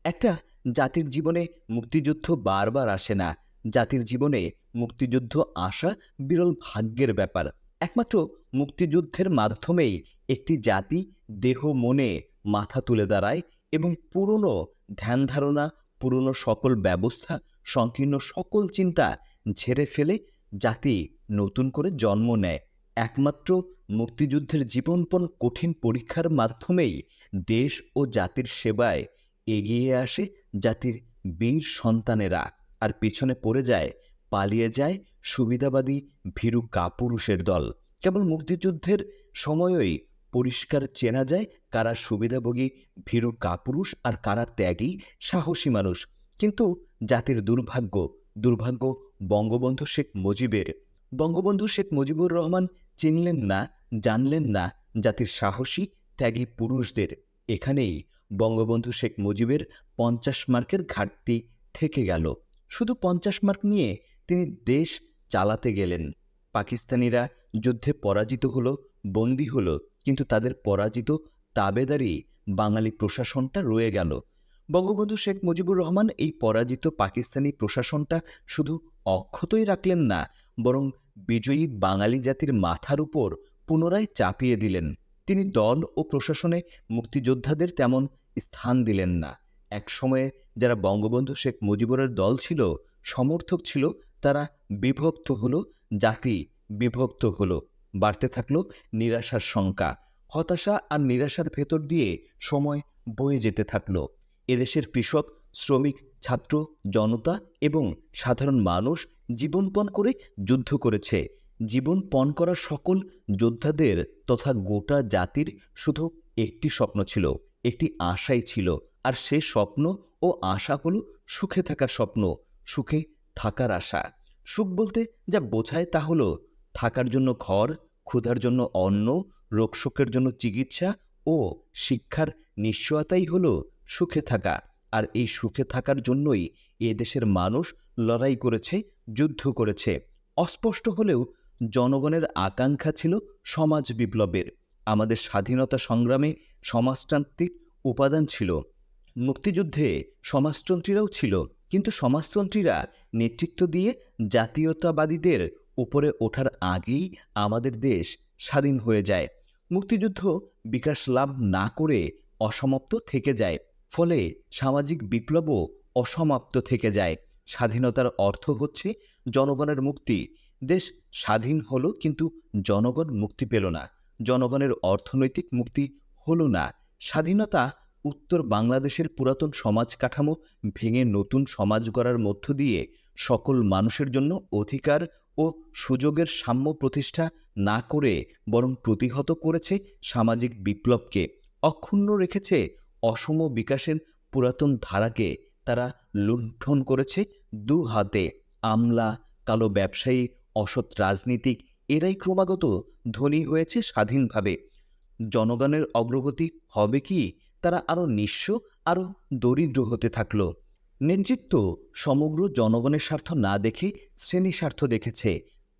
একটা জাতির জীবনে মুক্তিযুদ্ধ বারবার আসে না। জাতির জীবনে মুক্তিযুদ্ধ আসা বিরল ভাগ্যের ব্যাপার। একমাত্র মুক্তিযুদ্ধের মাধ্যমেই একটি জাতি দেহ মনে মাথা তুলে দাঁড়ায় এবং পুরনো ধ্যান ধারণা, পুরনো সকল ব্যবস্থা, সংকীর্ণ সকল চিন্তা ঝেড়ে ফেলে জাতি নতুন করে জন্ম নেয়। একমাত্র মুক্তিযুদ্ধের জীবনপণ কঠিন পরীক্ষার মাধ্যমেই দেশ ও জাতির সেবায় এগিয়ে আসে জাতির বীর সন্তানেরা, আর পিছনে পড়ে যায়, পালিয়ে যায় সুবিধাবাদী ভীরু কাপুরুষের দল। কেবল মুক্তিযুদ্ধের সময়ই পরিষ্কার চেনা যায় কারা সুবিধাভোগী ভীরু কাপুরুষ আর কারা ত্যাগী সাহসী মানুষ। কিন্তু জাতির দুর্ভাগ্য বঙ্গবন্ধু শেখ মুজিবের। বঙ্গবন্ধু শেখ মুজিবুর রহমান চিনলেন না, জানলেন না জাতির সাহসী ত্যাগী পুরুষদের। এখানেই বঙ্গবন্ধু শেখ মুজিবের 50 মার্কের ঘাটতি থেকে গেল। শুধু 50 মার্ক নিয়ে তিনি দেশ চালাতে গেলেন। পাকিস্তানিরা যুদ্ধে পরাজিত হলো, বন্দী হলো, কিন্তু তাদের পরাজিত তাবেদারি বাঙালি প্রশাসনটা রয়ে গেল। বঙ্গবন্ধু শেখ মুজিবুর রহমান এই পরাজিত পাকিস্তানি প্রশাসনটা শুধু অক্ষতই রাখলেন না, বরং বিজয়ী বাঙালি জাতির মাথার উপর পুনরায় চাপিয়ে দিলেন। তিনি দল ও প্রশাসনে মুক্তিযোদ্ধাদের তেমন স্থান দিলেন না। এক সময়ে যারা বঙ্গবন্ধু শেখ মুজিবুরের দল ছিল, সমর্থক ছিল, তারা বিভক্ত হলো, জাতি বিভক্ত হলো। বাড়তে থাকলো নিরাশার সংখ্যা। হতাশা আর নিরাশার ভেতর দিয়ে সময় বয়ে যেতে থাকলো। এদেশের কৃষক, শ্রমিক, ছাত্র, জনতা এবং সাধারণ মানুষ জীবনপণ করে যুদ্ধ করেছে। জীবনপণ করা সকল যোদ্ধাদের তথা গোটা জাতির শুধু একটি স্বপ্ন ছিল, একটি আশাই ছিল, আর সে স্বপ্ন ও আশা হলো সুখে থাকার স্বপ্ন, সুখে থাকার আশা। সুখ বলতে যা বোঝায় তা হলো থাকার জন্য ঘর, ক্ষুধার জন্য অন্ন, রোগশোকের জন্য চিকিৎসা ও শিক্ষার নিশ্চয়তাই হলো সুখে থাকা। আর এই সুখে থাকার জন্যই এ দেশের মানুষ লড়াই করেছে, যুদ্ধ করেছে। অস্পষ্ট হলেও জনগণের আকাঙ্ক্ষা ছিল সমাজ বিপ্লবের। আমাদের স্বাধীনতা সংগ্রামে সমাজতান্ত্রিক উপাদান ছিল। মুক্তিযুদ্ধে সমাজতন্ত্রীরাও ছিল, কিন্তু সমাজতন্ত্রীরা নেতৃত্ব দিয়ে জাতীয়তাবাদীদের উপরে ওঠার আগেই আমাদের দেশ স্বাধীন হয়ে যায়। মুক্তিযুদ্ধ বিকাশ লাভ না করে অসমাপ্ত থেকে যায়, ফলে সামাজিক বিপ্লবও অসমাপ্ত থেকে যায়। স্বাধীনতার অর্থ হচ্ছে জনগণের মুক্তি। দেশ স্বাধীন হলো, কিন্তু জনগণ মুক্তি পেল না, জনগণের অর্থনৈতিক মুক্তি হলো না। স্বাধীনতা উত্তর বাংলাদেশের পুরাতন সমাজ কাঠামো ভেঙে নতুন সমাজ গড়ার মধ্য দিয়ে সকল মানুষের জন্য অধিকার ও সুযোগের সাম্য প্রতিষ্ঠা না করে বরং প্রতিহত করেছে সামাজিক বিপ্লবকে, অক্ষুণ্ণ রেখেছে অসম বিকাশের পুরাতন ধারাকে। তারা লুণ্ঠন করেছে দু হাতে। আমলা, কালো ব্যবসায়ী, অসৎ রাজনীতিক এরাই ক্রমাগত ধনী হয়েছে স্বাধীনভাবে। জনগণের অগ্রগতি হবে কি? তারা আরও নিঃস্ব, আরও দরিদ্র হতে থাকল। নেতৃত্ব সমগ্র জনগণের স্বার্থ না দেখে শ্রেণী স্বার্থ দেখেছে।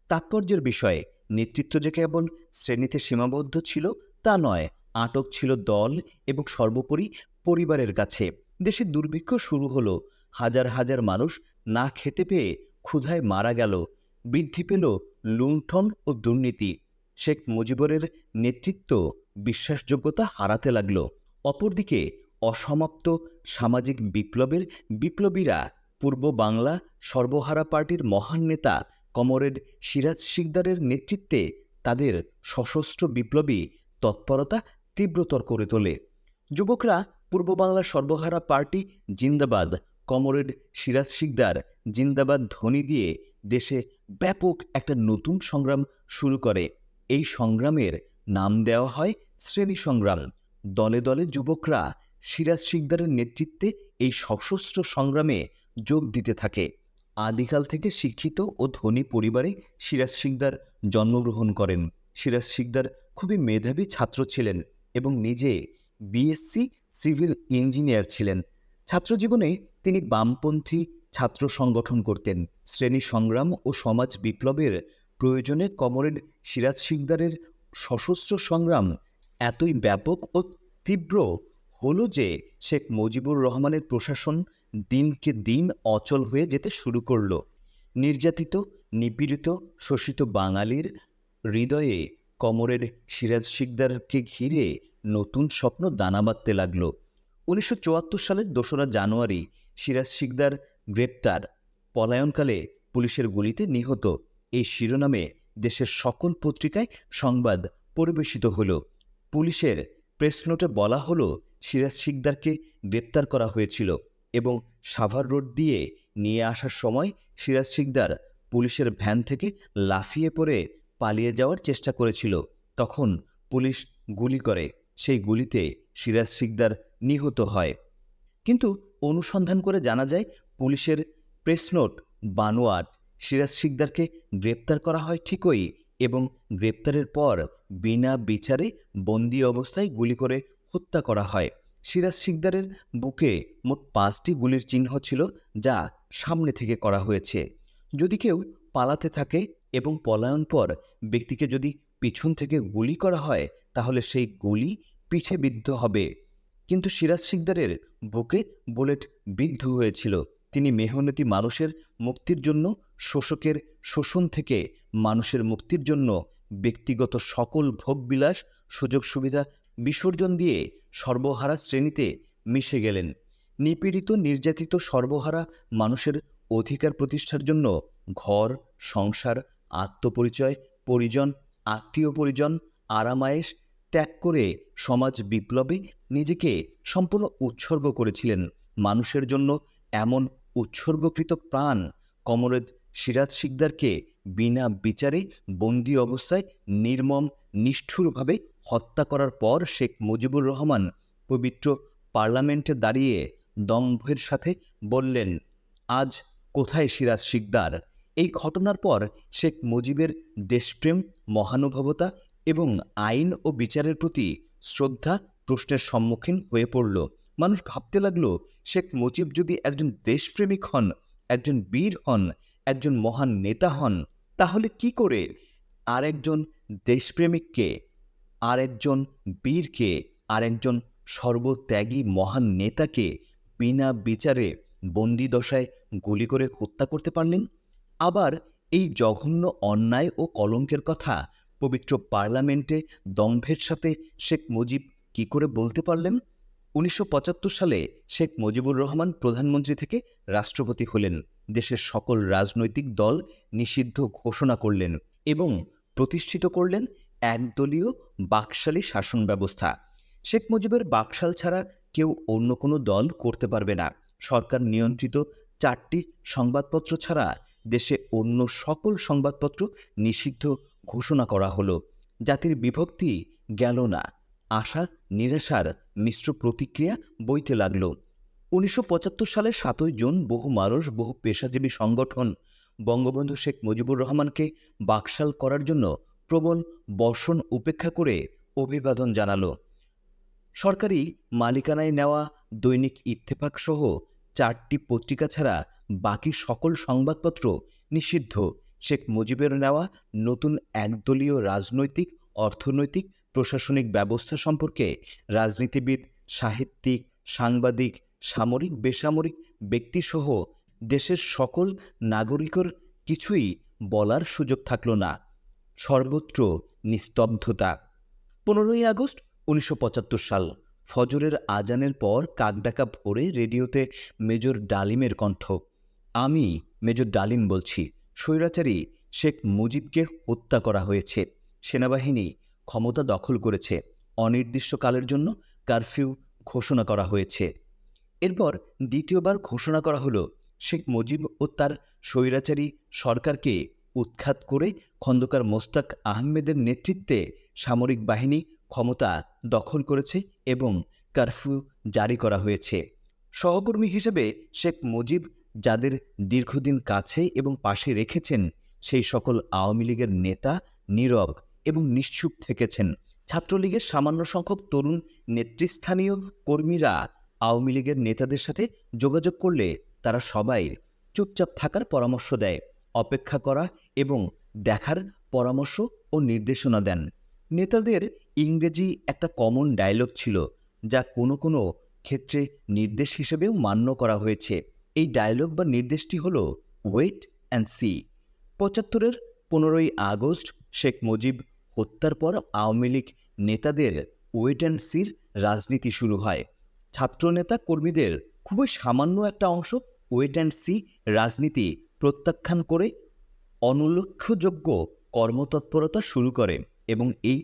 তাৎপর্যের বিষয়ে নেতৃত্ব যে কেবল শ্রেণীতে সীমাবদ্ধ ছিল তা নয়, আটক ছিল দল এবং সর্বোপরি পরিবারের কাছে। দেশে দুর্ভিক্ষ শুরু হলো, হাজার হাজার মানুষ না খেতে পেয়ে ক্ষুধায় মারা গেল, বৃদ্ধি পেল লুণ্ঠন ও দুর্নীতি। শেখ মুজিবুরের নেতৃত্ব বিশ্বাসযোগ্যতা হারাতে লাগল। অপরদিকে অসমাপ্ত সামাজিক বিপ্লবের বিপ্লবীরা পূর্ব বাংলা সর্বহারা পার্টির মহান নেতা কমরেড সিরাজ শিকদারের নেতৃত্বে তাদের সশস্ত্র বিপ্লবী তৎপরতা তীব্রতর করে তোলে। যুবকরা পূর্ব বাংলা সর্বহারা পার্টি জিন্দাবাদ, কমরেড সিরাজ শিকদার জিন্দাবাদ ধ্বনি দিয়ে দেশে ব্যাপক একটা নতুন সংগ্রাম শুরু করে। এই সংগ্রামের নাম দেওয়া হয় শ্রেণী সংগ্রাম। দলে দলে যুবকরা সিরাজ শিকদারের নেতৃত্বে এই সশস্ত্র সংগ্রামে যোগ দিতে থাকে। আদিকাল থেকে শিক্ষিত ও ধনী পরিবারে সিরাজ শিকদার জন্মগ্রহণ করেন। সিরাজ শিকদার খুবই মেধাবী ছাত্র ছিলেন এবং নিজে বিএসসি সিভিল ইঞ্জিনিয়ার ছিলেন। ছাত্রজীবনে তিনি বামপন্থী ছাত্র সংগঠন করতেন। শ্রেণী সংগ্রাম ও সমাজ বিপ্লবের প্রয়োজনে কমরেড সিরাজ শিকদারের সশস্ত্র সংগ্রাম এতই ব্যাপক ও তীব্র হলো যে শেখ মুজিবুর রহমানের প্রশাসন দিনকে দিন অচল হয়ে যেতে শুরু করল। নির্যাতিত, নিপীড়িত, শোষিত বাঙালির হৃদয়ে কমরেড সিরাজ শিকদারকে ঘিরে নতুন স্বপ্ন দানা বাঁধতে লাগল। 1974 সালের 2রা জানুয়ারি সিরাজ শিকদার গ্রেপ্তার, পলায়নকালে পুলিশের গুলিতে নিহত, এই শিরোনামে দেশের সকল পত্রিকায় সংবাদ পরিবেশিত হল। পুলিশের প্রেস নোটে বলা হলো সিরাজ শিকদারকে গ্রেপ্তার করা হয়েছিল এবং সাভার রোড দিয়ে নিয়ে আসার সময় সিরাজ শিকদার পুলিশের ভ্যান থেকে লাফিয়ে পড়ে পালিয়ে যাওয়ার চেষ্টা করেছিল। তখন পুলিশ গুলি করে, সেই গুলিতে সিরাজ শিকদার নিহত হয়। কিন্তু অনুসন্ধান করে জানা যায় পুলিশের প্রেস নোট বানোয়াট। সিরাজ শিকদারকে গ্রেপ্তার করা হয় ঠিকই এবং গ্রেপ্তারের পর বিনা বিচারে বন্দি অবস্থায় গুলি করে হত্যা করা হয়। সিরাজ শিকদারের বুকে মোট 5টি গুলির চিহ্ন ছিল, যা সামনে থেকে করা হয়েছে। যদি কেউ পালাতে থাকে এবং পলায়ন পর ব্যক্তিকে যদি পিছন থেকে গুলি করা হয় তাহলে সেই গুলি পিঠে বিদ্ধ হবে। কিন্তু সিরাজ শিকদারের বুকে বুলেট বিদ্ধ হয়েছিল। তিনি মেহনতি মানুষের মুক্তির জন্য, শোষকের শোষণ থেকে মানুষের মুক্তির জন্য ব্যক্তিগত সকল ভোগবিলাস সুযোগ সুবিধা বিসর্জন দিয়ে সর্বহারা শ্রেণীতে মিশে গেলেন। নিপীড়িত, নির্যাতিত সর্বহারা মানুষের অধিকার প্রতিষ্ঠার জন্য ঘর, সংসার, আত্মপরিচয়, পরিজন, আত্মীয় পরিজন, আরামায়েশ ত্যাগ করে সমাজ বিপ্লবে নিজেকে সম্পূর্ণ উৎসর্গ করেছিলেন। মানুষের জন্য এমন উৎসর্গকৃত প্রাণ কমরেড সিরাজ শিকদারকে বিনা বিচারে বন্দি অবস্থায় নির্মম নিষ্ঠুরভাবে হত্যা করার পর শেখ মুজিবুর রহমান পবিত্র পার্লামেন্টে দাঁড়িয়ে দম্ভের সাথে বললেন, আজ কোথায় সিরাজ শিকদার? এই ঘটনার পর শেখ মুজিবের দেশপ্রেম, মহানুভবতা এবং আইন ও বিচারের প্রতি শ্রদ্ধা প্রশ্নের সম্মুখীন হয়ে পড়ল। মানুষ ভাবতে লাগলো, শেখ মুজিব যদি একজন দেশপ্রেমিক হন, একজন বীর হন, একজন মহান নেতা হন, তাহলে কি করে আরেকজন দেশপ্রেমিককে, আরেকজন বীরকে, আরেকজন সর্বত্যাগী মহান নেতাকে বিনা বিচারে বন্দি দশায় গুলি করে হত্যা করতে পারলেন? আবার এই জঘন্য অন্যায় ও কলঙ্কের কথা পবিত্র পার্লামেন্টে দম্ভের সাথে শেখ মুজিব কি করে বলতে পারলেন? 1975 সালে শেখ মুজিবুর রহমান প্রধানমন্ত্রী থেকে রাষ্ট্রপতি হলেন। দেশের সকল রাজনৈতিক দল নিষিদ্ধ ঘোষণা করলেন এবং প্রতিষ্ঠিত করলেন একদলীয় বাকশালী শাসন ব্যবস্থা। শেখ মুজিবের বাকশাল ছাড়া কেউ অন্য কোনো দল করতে পারবে না। সরকার নিয়ন্ত্রিত 4টি সংবাদপত্র ছাড়া দেশে অন্য সকল সংবাদপত্র নিষিদ্ধ ঘোষণা করা হলো। জাতির বিভক্তি গেল না, আশা নিরাশার মিশ্র প্রতিক্রিয়া বইতে লাগল। 1975 সালের 7ই জুন বহু মানুষ, বহু পেশাজীবী সংগঠন বঙ্গবন্ধু শেখ মুজিবুর রহমানকে বাকশাল করার জন্য প্রবল বর্ষণ উপেক্ষা করে অভিবাদন জানালো। সরকারি মালিকানায় নেওয়া দৈনিক ইত্তেফাক সহ 4টি পত্রিকা ছাড়া বাকি সকল সংবাদপত্র নিষিদ্ধ। শেখ মুজিবের নেওয়া নতুন একদলীয় রাজনৈতিক, অর্থনৈতিক, প্রশাসনিক ব্যবস্থা সম্পর্কে রাজনীতিবিদ, সাহিত্যিক, সাংবাদিক, সামরিক, বেসামরিক ব্যক্তিসহ দেশের সকল নাগরিকের কিছুই বলার সুযোগ থাকল না। সর্বত্র নিস্তব্ধতা। 15ই আগস্ট 1975 সাল। ফজরের আজানের পর কাকডাকা ভোরে রেডিওতে মেজর ডালিমের কণ্ঠ। আমি মেজর ডালিম বলছি, স্বৈরাচারী শেখ মুজিবকে হত্যা করা হয়েছে। সেনাবাহিনী ক্ষমতা দখল করেছে। অনির্দিষ্টকালের জন্য কারফিউ ঘোষণা করা হয়েছে। এরপর দ্বিতীয়বার ঘোষণা করা হলো শেখ মুজিব ও তার স্বৈরাচারী সরকারকে উৎখাত করে খন্দকার মোস্তাক আহমেদের নেতৃত্বে সামরিক বাহিনী ক্ষমতা দখল করেছে এবং কারফিউ জারি করা হয়েছে। সহকর্মী হিসেবে শেখ মুজিব যাদের দীর্ঘদিন কাছে এবং পাশে রেখেছেন, সেই সকল আওয়ামী লীগের নেতা নীরব এবং নিশ্চুপ থেকেছেন। ছাত্রলীগের সামান্য সংখ্যক তরুণ নেতৃস্থানীয় কর্মীরা আওয়ামী লীগের নেতাদের সাথে যোগাযোগ করলে তারা সবাই চুপচাপ থাকার পরামর্শ দেয়, অপেক্ষা করা এবং দেখার পরামর্শ ও নির্দেশনা দেন। নেতাদের ইংরেজি একটা কমন ডায়লগ ছিল, যা কোনো কোনো ক্ষেত্রে নির্দেশ হিসেবেও মান্য করা হয়েছে। এই ডায়লগ বা নির্দেশটি হলো ওয়েট অ্যান্ড সি। 75-এর 15ই আগস্ট শেখ মুজিব হত্যার পর আওয়ামী লীগ নেতাদের ওয়েট অ্যান্ড সির রাজনীতি শুরু হয়। ছাত্রনেতা কর্মীদের খুবই সামান্য একটা অংশ ওয়েট অ্যান্ড সি রাজনীতি প্রত্যাখ্যান করে অনুল্লেখযোগ্য কর্মতৎপরতা শুরু করে এবং এই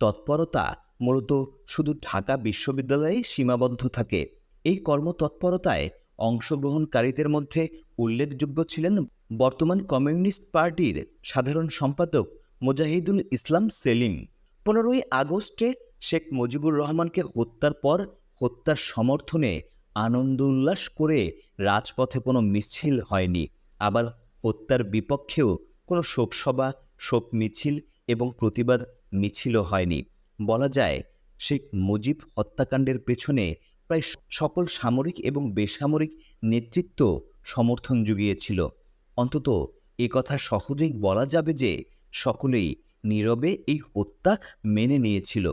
তৎপরতা মূলত শুধু ঢাকা বিশ্ববিদ্যালয়ে সীমাবদ্ধ থাকে। এই কর্মতৎপরতায় অংশগ্রহণকারীদের মধ্যে উল্লেখযোগ্য ছিলেন বর্তমান কমিউনিস্ট পার্টির সাধারণ সম্পাদক মুজাহিদুল ইসলাম সেলিম। 15ই আগস্টে শেখ মুজিবুর রহমানকে হত্যার পর হত্যার সমর্থনে আনন্দ উল্লাস করে রাজপথে কোনো মিছিল হয়নি। আবার হত্যার বিপক্ষেও কোনো শোকসভা, শোক মিছিল এবং প্রতিবাদ মিছিলও হয়নি। বলা যায় শেখ মুজিব হত্যাকাণ্ডের পেছনে প্রায় সকল সামরিক এবং বেসামরিক নেতৃত্ব সমর্থন জুগিয়েছিল। অন্তত এ কথা সহজেই বলা যাবে যে সকলেই নীরবে এই হত্যা মেনে নিয়েছিল।